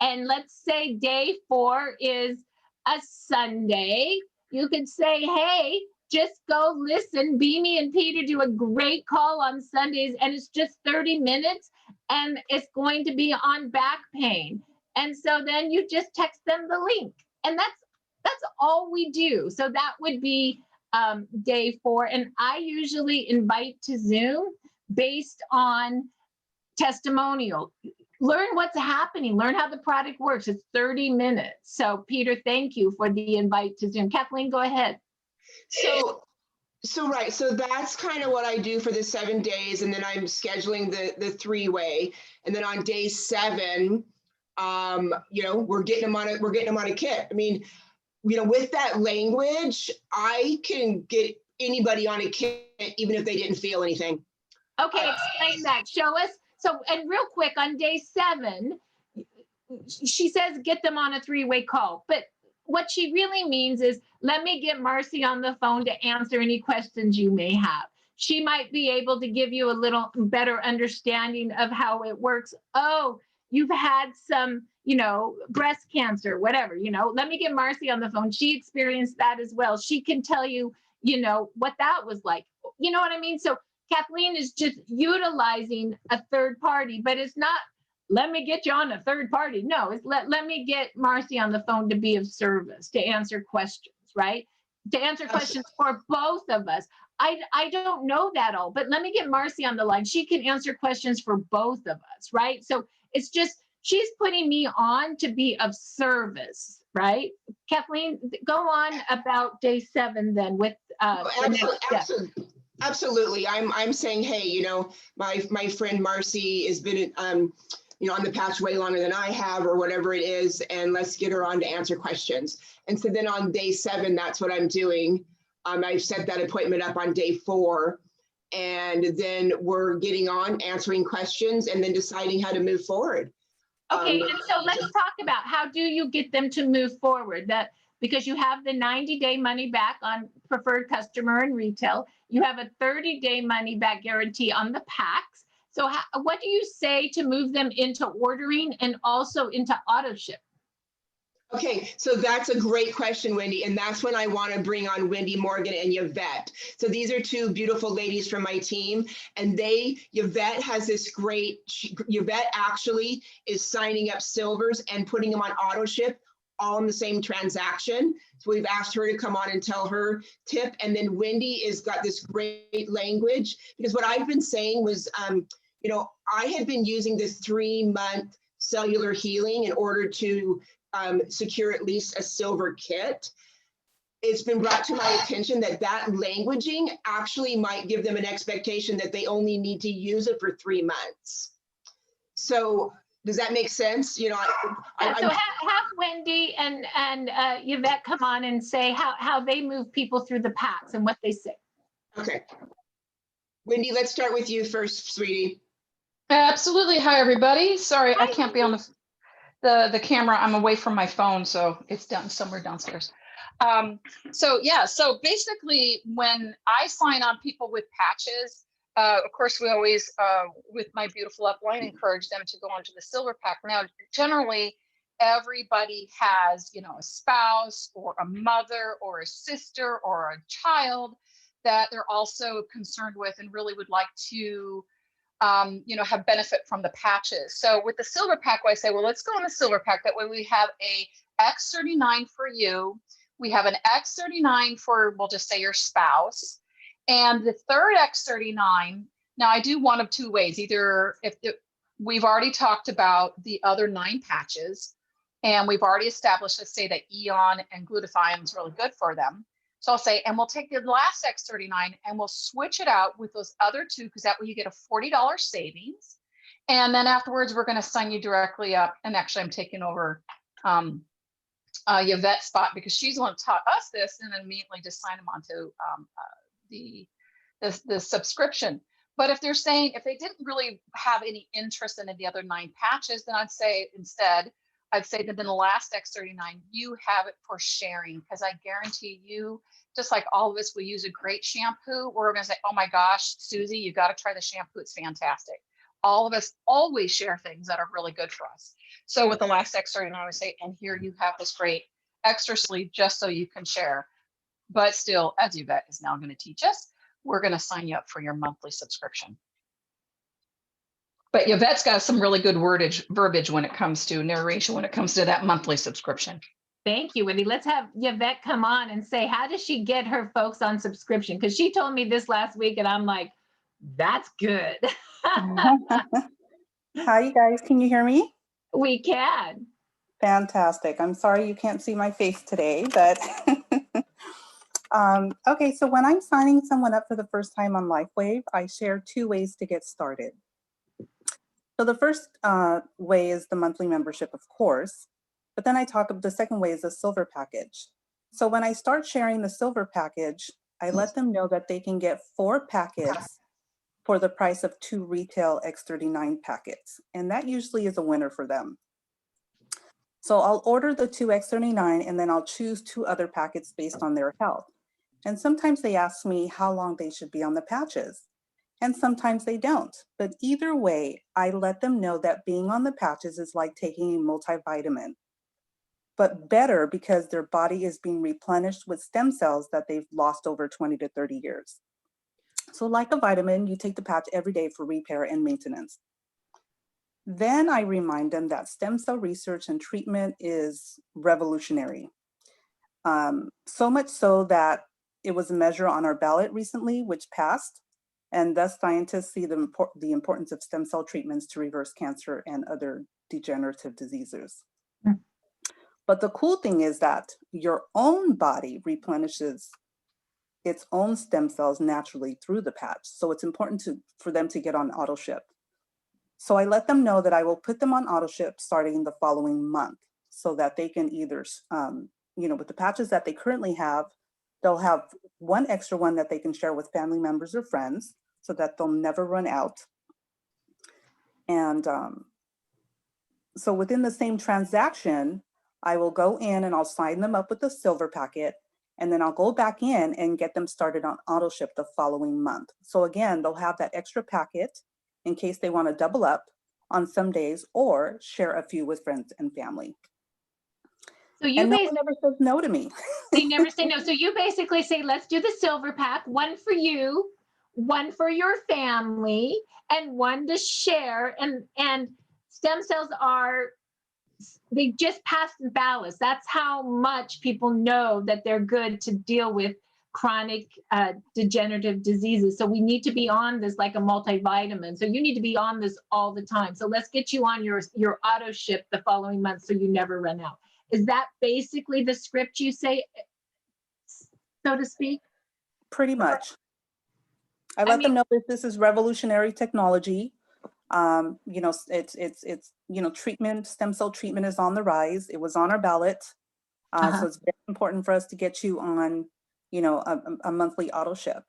And let's say day 4 is a Sunday. You could say, hey, just go listen. Beamy and Peter do a great call on Sundays, and it's just 30 minutes, and it's going to be on back pain. And so then you just text them the link, and that's all we do. So that would be day 4. And I usually invite to Zoom based on testimonial. Learn what's happening, learn how the product works. It's 30 minutes. So Peter, thank you for the invite to Zoom. Kathleen, go ahead. So right. So that's kind of what I do for the 7 days. And then I'm scheduling the 3-way. And then on day 7, you know, we're getting them on a kit. I mean, you know, with that language, I can get anybody on a kit, even if they didn't feel anything. Okay, explain that. Show us. So, and real quick, on day 7, she says, get them on a 3-way call. But what she really means is, let me get Marcy on the phone to answer any questions you may have. She might be able to give you a little better understanding of how it works. Oh, you've had some, you know, breast cancer, whatever, you know, let me get Marcy on the phone. She experienced that as well. She can tell you, you know, what that was like. You know what I mean? So Kathleen is just utilizing a third party, but it's not, let me get you on a third party. No, it's let me get Marcy on the phone to be of service, to answer questions, right? To answer questions for both of us. I don't know that all, but let me get Marcy on the line. She can answer questions for both of us, right? So it's just, she's putting me on to be of service, right? Kathleen, go on about day 7 then with Absolutely. I'm saying, hey, you know, my friend Marcy has been, you know, on the patch way longer than I have, or whatever it is, and let's get her on to answer questions. And so then on day 7, that's what I'm doing. I've set that appointment up on day 4, and then we're getting on, answering questions, and then deciding how to move forward. Okay, and so let's talk about how do you get them to move forward? That because you have the 90-day money back on preferred customer and retail, you have a 30-day money back guarantee on the packs. So what do you say to move them into ordering and also into auto ship? Okay, so that's a great question, Wendy, and that's when I want to bring on Wendy Morgan and Yvette. So these are 2 beautiful ladies from my team, and Yvette has this great, Yvette actually is signing up silvers and putting them on auto ship all in the same transaction. So we've asked her to come on and tell her tip, and then Wendy has got this great language, because what I've been saying was, you know, I had been using this 3-month cellular healing in order to secure at least a silver kit. It's been brought to my attention that languaging actually might give them an expectation that they only need to use it for 3 months. So does that make sense? You know, so have Wendy and Yvette come on and say how they move people through the packs and what they say. Okay. Wendy, let's start with you first, sweetie. Absolutely. Hi, everybody. Sorry, I can't be on the camera. I'm away from my phone, so it's down somewhere downstairs. So yeah, so basically when I sign on people with patches, of course, we always, with my beautiful upline, encourage them to go onto the silver pack. Now, generally, everybody has, you know, a spouse or a mother or a sister or a child that they're also concerned with and really would like to, you know, have benefit from the patches. So with the silver pack, I say, well, let's go on the silver pack. That way we have a X39 for you. We have an X39 for, we'll just say your spouse. And the third X39, now I do one of two ways. Either we've already talked about the other 9 patches, and we've already established, let's say that Eon and glutathione is really good for them. So I'll say, and we'll take the last X39 and we'll switch it out with those other 2, because that way you get a $40 savings. And then afterwards, we're going to sign you directly up. And actually, I'm taking over Yvette's spot because she's the one who taught us this, and then immediately just sign them onto the subscription. But if they're saying, if they didn't really have any interest in the other 9 patches, then I'd say instead, I'd say that in the last X39, you have it for sharing, because I guarantee you, just like all of us, we use a great shampoo. We're going to say, oh my gosh, Susie, you got to try the shampoo. It's fantastic. All of us always share things that are really good for us. So with the last X39, I would say, and here you have this great extra sleeve just so you can share. But still, as Yvette is now going to teach us, we're going to sign you up for your monthly subscription. But Yvette's got some really good verbiage when it comes to narration, when it comes to that monthly subscription. Thank you, Wendy. Let's have Yvette come on and say, how does she get her folks on subscription? Because she told me this last week and I'm like, that's good. Hi, you guys. Can you hear me? We can. Fantastic. I'm sorry you can't see my face today, but okay. So when I'm signing someone up for the first time on LifeWave, I share 2 ways to get started. So the first way is the monthly membership, of course, but then I talk about the second way is the silver package. So when I start sharing the silver package, I let them know that they can get 4 packets for the price of 2 retail X39 packets. And that usually is a winner for them. So I'll order the 2 X39 and then I'll choose 2 other packets based on their health. And sometimes they ask me how long they should be on the patches. And sometimes they don't. But either way, I let them know that being on the patches is like taking a multivitamin, but better because their body is being replenished with stem cells that they've lost over 20 to 30 years. So like a vitamin, you take the patch every day for repair and maintenance. Then I remind them that stem cell research and treatment is revolutionary. So much so that it was a measure on our ballot recently, which passed. And thus scientists see the importance of stem cell treatments to reverse cancer and other degenerative diseases. But the cool thing is that your own body replenishes its own stem cells naturally through the patch. So it's important for them to get on auto ship. So I let them know that I will put them on auto ship starting the following month so that they can either, you know, with the patches that they currently have, they'll have 1 extra one that they can share with family members or friends so that they'll never run out. And so within the same transaction, I will go in and I'll sign them up with the silver packet, and then I'll go back in and get them started on auto ship the following month. So again, they'll have that extra packet in case they want to double up on some days or share a few with friends and family. So you and no one ever says no to me. They never say no. So you basically say, let's do the silver pack, 1 for you, 1 for your family, and 1 to share. And stem cells they just passed the ballast. That's how much people know that they're good to deal with chronic degenerative diseases. So we need to be on this like a multivitamin. So you need to be on this all the time. So let's get you on your auto ship the following month so you never run out. Is that basically the script you say, so to speak? Pretty much. I let them know that this is revolutionary technology. You know, it's you know, treatment, stem cell treatment is on the rise. It was on our ballot. So it's very important for us to get you on, you know, a monthly auto ship.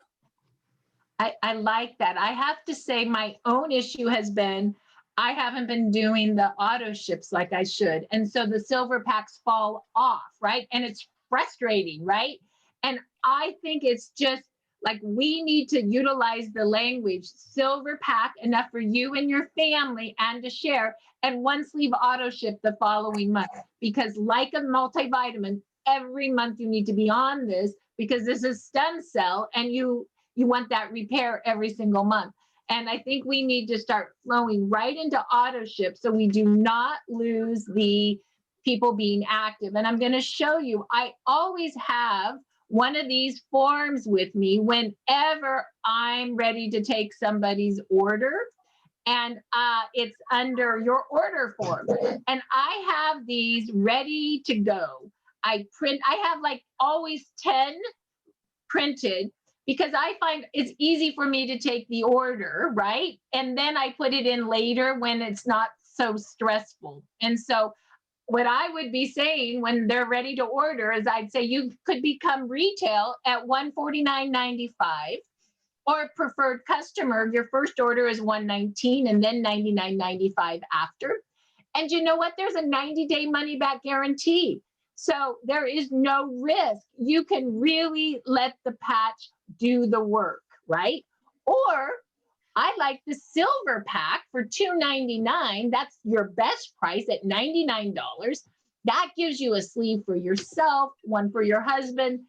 I like that. I have to say my own issue has been, I haven't been doing the auto ships like I should. And so the silver packs fall off, right? And it's frustrating, right? And I think it's just like we need to utilize the language silver pack, enough for you and your family and to share, and one sleeve auto ship the following month. Because like a multivitamin, every month you need to be on this because this is stem cell and you want that repair every single month. And I think we need to start flowing right into auto ship so we do not lose the people being active. And I'm going to show you, I always have one of these forms with me whenever I'm ready to take somebody's order. And it's under your order form. And I have these ready to go. I have like always 10 printed because I find it's easy for me to take the order, right? And then I put it in later when it's not so stressful. And so what I would be saying when they're ready to order is I'd say you could become retail at $149.95 or preferred customer. Your first order is $119 and then $99.95 after. And you know what? There's a 90-day money back guarantee. So there is no risk. You can really let the patch do the work, right? Or I like the silver pack for $2.99. That's your best price at $99. That gives you a sleeve for yourself, one for your husband,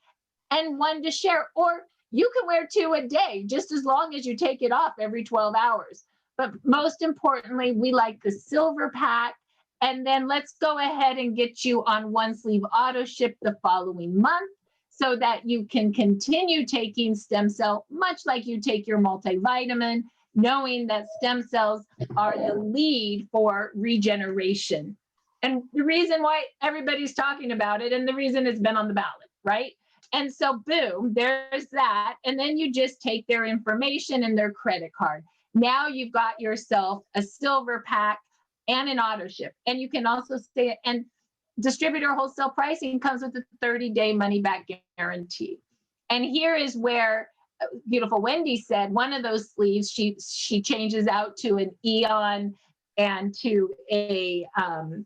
and one to share. Or you can wear 2 a day, just as long as you take it off every 12 hours. But most importantly, we like the silver pack. And then let's go ahead and get you on one sleeve auto ship the following month so that you can continue taking stem cell, much like you take your multivitamin, knowing that stem cells are the lead for regeneration. And the reason why everybody's talking about it and the reason it's been on the ballot, right? And so boom, there's that. And then you just take their information and their credit card. Now you've got yourself a silver pack and an auto ship. And you can also stay, and distributor wholesale pricing comes with a 30-day money back guarantee. And here is where beautiful Wendy said, one of those sleeves, she changes out to an Eon and to an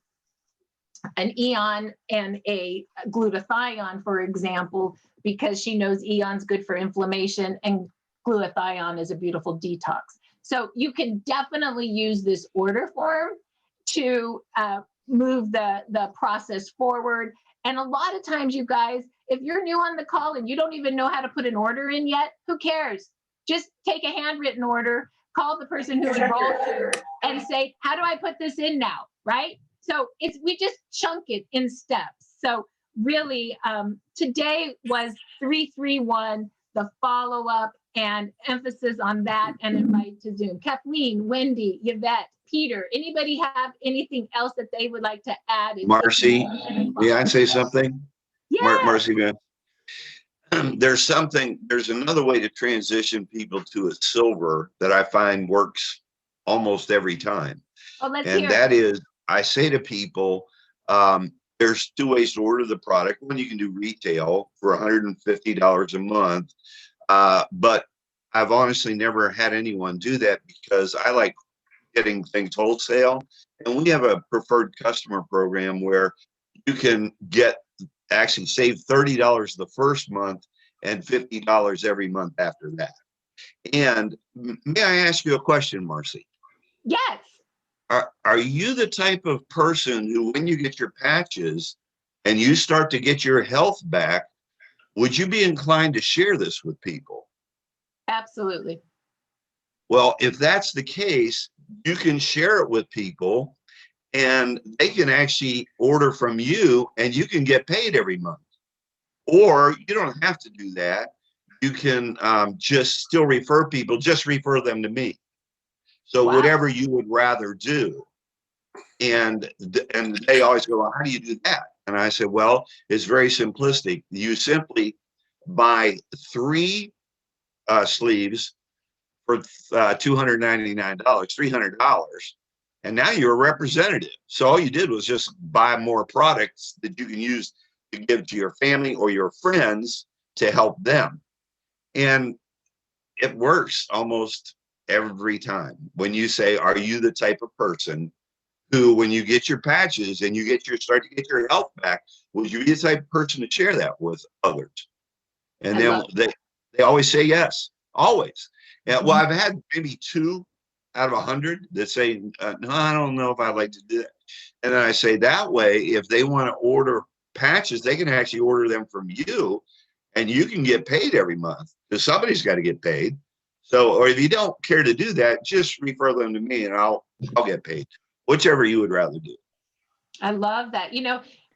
Eon and a glutathione, for example, because she knows Eon's good for inflammation and glutathione is a beautiful detox. So you can definitely use this order form to move the process forward. And a lot of times, you guys, if you're new on the call and you don't even know how to put an order in yet, who cares? Just take a handwritten order, call the person who's involved and say, how do I put this in now, right? So we just chunk it in steps. So really, today was 331, the follow-up and emphasis on that and invite to Zoom. Kathleen, Wendy, Yvette, Peter, anybody have anything else that they would like to add? Marcy, may I say something? Yeah. Marcy, there's another way to transition people to a silver that I find works almost every time. Oh, let's and hear that it. is, I say to people, there's 2 ways to order the product. One, you can do retail for $150 a month. But I've honestly never had anyone do that because I like getting things wholesale. And we have a preferred customer program where you can actually save $30 the first month and $50 every month after that. And may I ask you a question, Marcy? Yes. Are you the type of person who, when you get your patches and you start to get your health back, would you be inclined to share this with people? Absolutely. Well, if that's the case, you can share it with people and they can actually order from you and you can get paid every month. Or you don't have to do that. You can just still refer people, just refer them to me. So Wow. whatever you would rather do. And they always go, well, how do you do that? And I said, well, it's very simplistic. You simply buy 3 sleeves for $299, $300. And now you're a representative. So all you did was just buy more products that you can use to give to your family or your friends to help them. And it works almost every time. When you say, are you the type of person who, when you get your patches and you start to get your health back, would you be the type of person to share that with others? And I then love they always say yes, always. And well, Mhm. I've had maybe 2 out of 100 that say, no, I don't know if I'd like to do that. And then I say that way, if they want to order patches, they can actually order them from you and you can get paid every month because somebody's got to get paid. So, or if you don't care to do that, just refer them to me and I'll get paid, whichever you would rather do. I love that.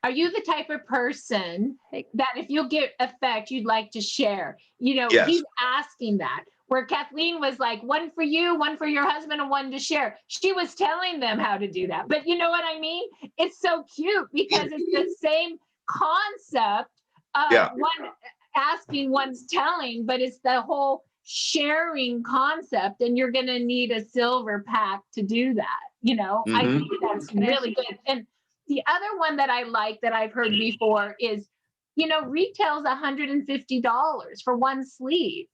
Are you the type of person that if you get effect, you'd like to share? Yes. He's asking that. Where Kathleen was like, one for you, one for your husband, and one to share. She was telling them how to do that. But you know what I mean? It's so cute because it's the same concept of Yeah. one asking, one's telling, but it's the whole sharing concept. And you're going to need a silver pack to do that. I Mhm. think that's really good. And the other one that I like that I've heard before is, retail's $150 for one sleeve.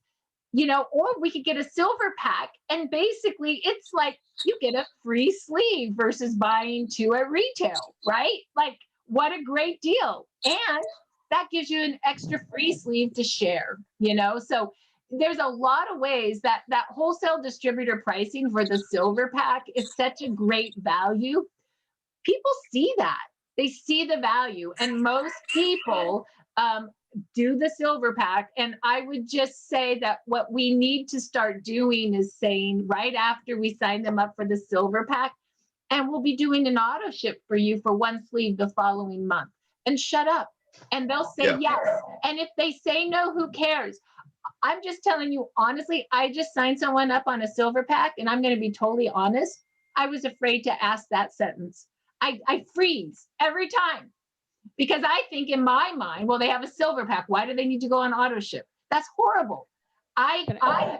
Or we could get a silver pack and basically it's like you get a free sleeve versus buying 2 at retail, right? Like, what a great deal. And that gives you an extra free sleeve to share, So there's a lot of ways that wholesale distributor pricing for the silver pack is such a great value. People see that. They see the value. And most people, do the silver pack. And I would just say that what we need to start doing is saying right after we sign them up for the silver pack, and we'll be doing an auto ship for you for one sleeve the following month, and shut up. And they'll say Yeah. yes. And if they say no, who cares? I'm just telling you, honestly, I just signed someone up on a silver pack, and I'm going to be totally honest. I was afraid to ask that sentence. I freeze every time. Because I think in my mind, well, they have a silver pack. Why do they need to go on auto ship? That's horrible. I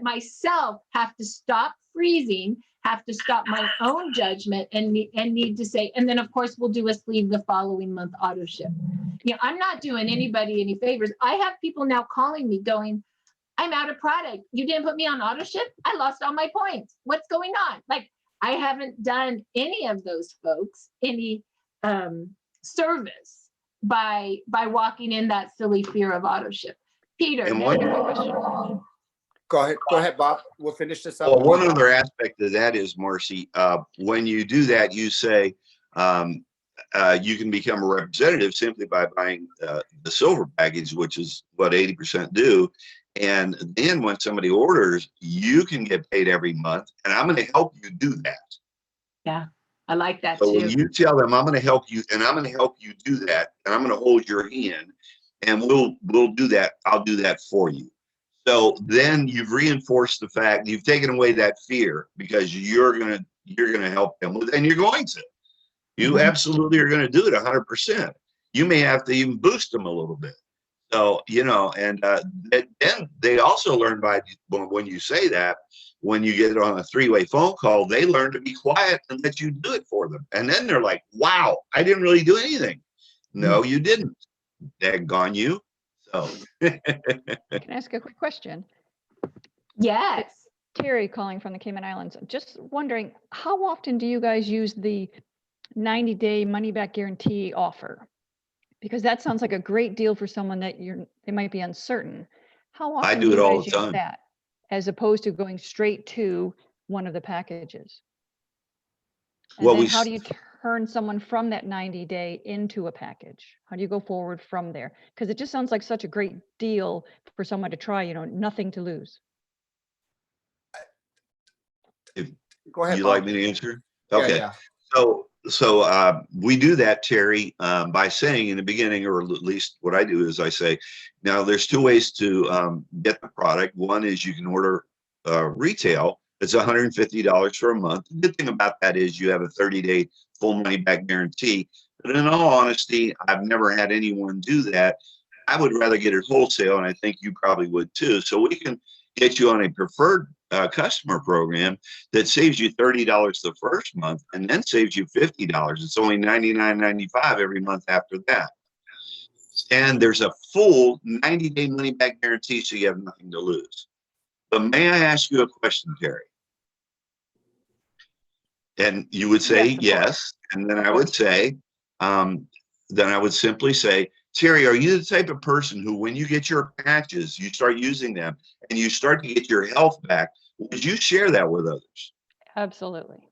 myself have to stop freezing, have to stop my own judgment and need to say, and then of course we'll do a sleeve the following month auto ship. I'm not doing anybody any favors. I have people now calling me going, I'm out of product. You didn't put me on auto ship. I lost all my points. What's going on? Like, I haven't done any of those folks any service by walking in that silly fear of auto ship. Peter, And now one- you have a question. Go ahead, Bob. We'll finish this up. Well, with one you. other aspect of that is, Marcy, when you do that, you say you can become a representative simply by buying the silver package, which is what 80% do. And then when somebody orders, you can get paid every month, and I'm going to help you do that. Yeah, I like that So when too. you tell them, I'm going to help you, and I'm going to help you do that, and I'm going to hold your hand, and we'll do that. I'll do that for you. So then you've reinforced the fact, you've taken away that fear because you're gonna help them with, and you're going to. You Mhm. absolutely are going to do it 100%. You may have to even boost them a little bit. So, and then they also learn when you say that, when you get on a 3-way phone call, they learn to be quiet and let you do it for them. And then they're like, wow, I didn't really do anything. No, you didn't. Daggone you. So. Can I ask a quick question? Yes. Terry calling from the Cayman Islands. Just wondering, how often do you guys use the 90-day money-back guarantee offer? Because that sounds like a great deal for someone that they might be uncertain. How often do it you all guys the use time. that, as opposed to going straight to one of the packages? And Well, then how do you turn someone from that 90-day into a package? How do you go forward from there? Because it just sounds like such a great deal for someone to try, nothing to lose. Go ahead, You Bob. like me to answer? Yeah, Okay. yeah. So we do that, Terry, by saying in the beginning, or at least what I do is I say, now there's 2 ways to get the product. One is you can order retail. It's $150 for a month. The good thing about that is you have a 30-day full money back guarantee. But in all honesty, I've never had anyone do that. I would rather get it wholesale, and I think you probably would too. So we can get you on a preferred customer program that saves you $30 the first month and then saves you $50. It's only $99.95 every month after that. And there's a full 90-day money back guarantee, so you have nothing to lose. But may I ask you a question, Terry? And you would say Yes, of course. yes. And then I would say, then I would simply say, Terry, are you the type of person who, when you get your patches, you start using them and you start to get your health back? Would you share that with others? Absolutely.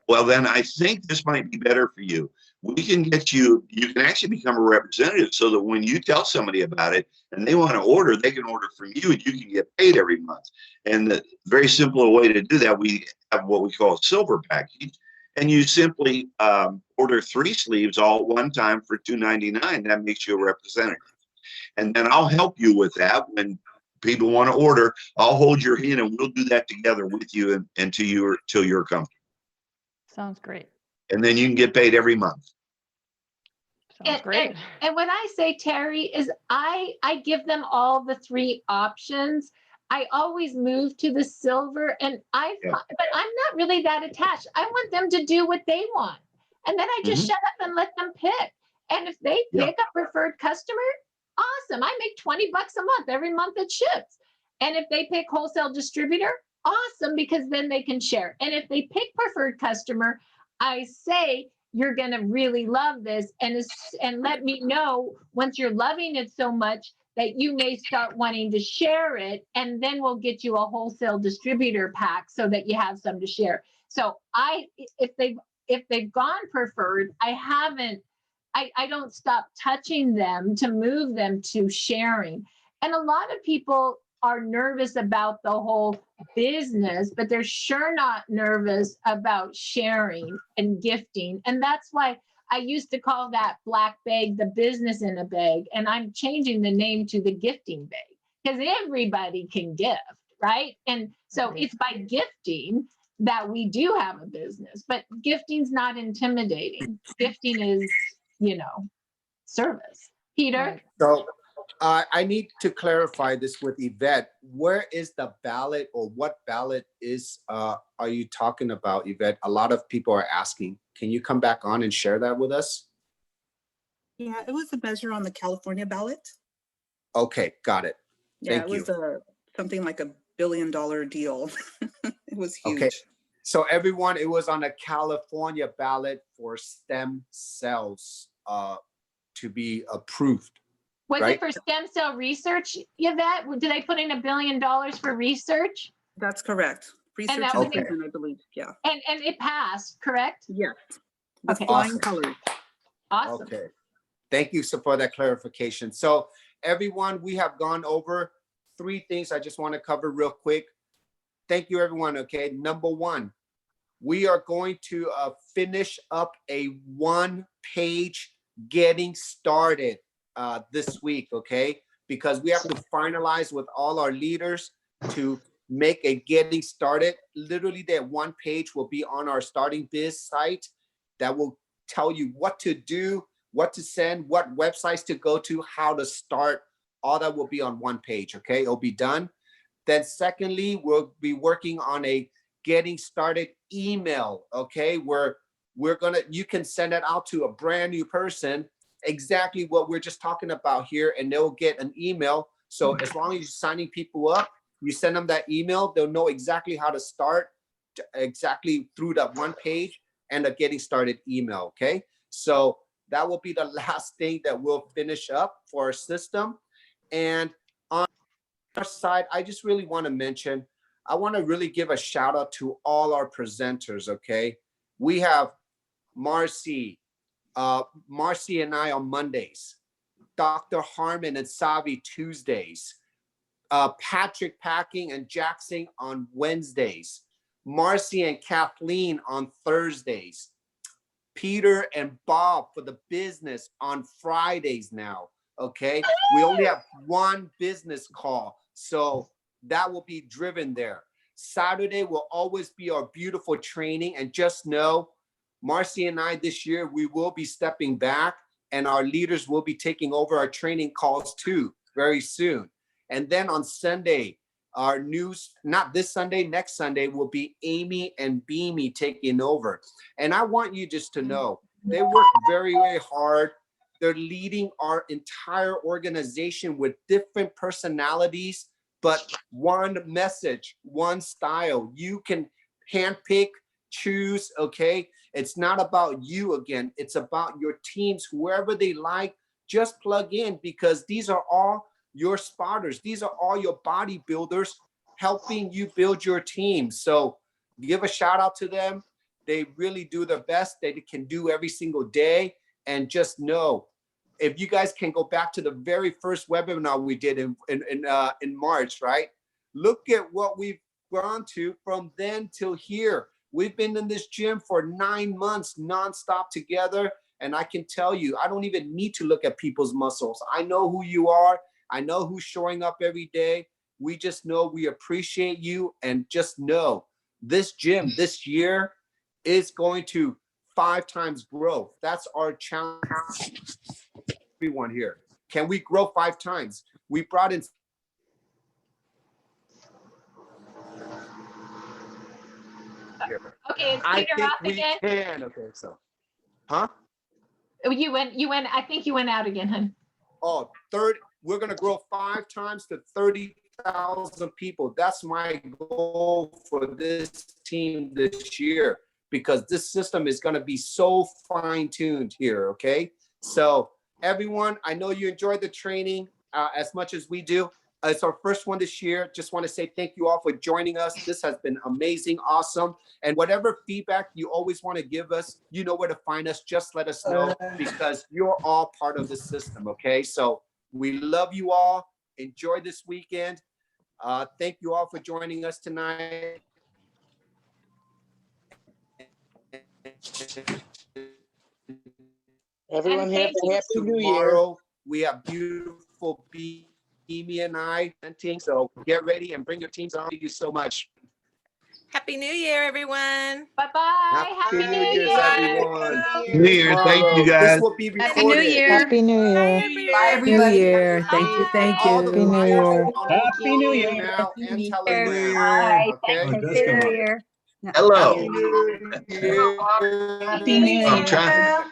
Well, then I think this might be better for you. We can get you, you can actually become a representative so that when you tell somebody about it and they want to order, they can order from you and you can get paid every month. And the very simple way to do that, we have what we call a silver package. And you simply order 3 sleeves all at one time for $2.99. That makes you a representative. And then I'll help you with that when people want to order. I'll hold your hand and we'll do that together with you until you're comfortable. Sounds great. And then you can get paid every month. Sounds great. And what I say, Terry, is I give them all the 3 options. I always move to the silver, and but I'm not really that attached. I want them to do what they want. And then I just shut up and let them pick. And if they pick a preferred customer, awesome. I make $20 a month every month it ships. And if they pick wholesale distributor, awesome, because then they can share. And if they pick preferred customer, I say, you're going to really love this. And let me know once you're loving it so much that you may start wanting to share it. And then we'll get you a wholesale distributor pack so that you have some to share. So if they've gone preferred, I don't stop touching them to move them to sharing. And a lot of people are nervous about the whole business, but they're sure not nervous about sharing and gifting. And that's why I used to call that black bag the business in a bag. And I'm changing the name to the gifting bag because everybody can gift, right? And so it's by gifting that we do have a business, but gifting's not intimidating. Gifting is, service. Peter? Right. So I need to clarify this with Yvette. Where is the ballot, or what ballot are you talking about, Yvette? A lot of people are asking. Can you come back on and share that with us? Yeah, it was a measure on the California ballot. Okay, got it. Yeah, Thank it was something like $1 billion deal. It was huge. Okay. So everyone, it was on a California ballot for stem cells to be approved. Was Right. it for stem cell research, Yvette? Did they put in $1 billion for research? That's correct. Research that and was it. development, I believe. Yeah. And it passed, correct? Yes. With Okay. flying Awesome. colors. Awesome. Okay. Thank you for that clarification. So everyone, we have gone over 3 things I just want to cover real quick. Thank you, everyone. Okay. Number 1, we are going to finish up a 1-page getting started this week, okay? Because we have to finalize with all our leaders to make a getting started. Literally that 1 page will be on our Starting Biz site that will tell you what to do, what to send, what websites to go to, how to start. All that will be on 1 page, okay? It'll be done. Then secondly, we'll be working on a getting started email, okay? Where you can send it out to a brand new person, exactly what we're just talking about here, and they'll get an email. So as long as you're signing people up, you send them that email, they'll know exactly how to start exactly through that 1 page and a getting started email, okay? So that will be the last thing that we'll finish up for our system. And on our side, I just really want to mention, I want to really give a shout out to all our presenters, okay? We have Marcy and I on Mondays, Dr. Harmon and Savi Tuesdays, Patrick Packing and Jackson on Wednesdays, Marcy and Kathleen on Thursdays, Peter and Bob for the business on Fridays now, okay? We only have 1 business call, so that will be driven there. Saturday will always be our beautiful training, and just know, Marcy and I this year, we will be stepping back, and our leaders will be taking over our training calls too very soon. And then on Sunday, our news, not this Sunday, next Sunday, will be Amy and Beamy taking over. And I want you just to know, they work very, very hard. They're leading our entire organization with different personalities, but one message, one style. You can handpick choose, okay? It's not about you again. It's about your teams, whoever they like, just plug in because these are all your spotters. These are all your bodybuilders helping you build your team. So give a shout out to them. They really do their best that they can do every single day. And just know, if you guys can go back to the very first webinar we did in March, right? Look at what we've gone to from then till here. We've been in this gym for 9 months nonstop together. And I can tell you, I don't even need to look at people's muscles. I know who you are. I know who's showing up every day. We just know we appreciate you, and just know this gym this year is going to 5 times growth. That's our challenge. Everyone here. Can we grow 5 times? We brought in Okay, is I Peter think off we again? can. Okay, so, huh? Oh, you went, I think you went out again, hun. Oh, we're gonna grow 5 times to 30,000 people. That's my goal for this team this year, because this system is gonna be so fine-tuned here, okay? So everyone, I know you enjoyed the training as much as we do. It's our first one this year. Just want to say thank you all for joining us. This has been amazing, awesome. And whatever feedback you always want to give us, you know where to find us. Just let us know, because you're all part of the system, okay? So we love you all. Enjoy this weekend. Thank you all for joining us tonight. Everyone have thank a you. happy new year. Tomorrow, we have beautiful Amy and I, so get ready and bring your teams on. Thank you so much. Happy New Year, everyone. Bye-bye. Happy Happy New New Year's, Year. everyone. New Year. Thank you, Tomorrow, guys. this will be Happy New recorded. Year. Happy New Bye, Year. everyone. New Year. Thank you. Thank All you. the Happy New flyers Year. on Happy New Year. email and Happy Telegram. Bye. Okay. Thank Oh, it you. does come up. Hello. Happy New Year. Happy New I'm Year. trying.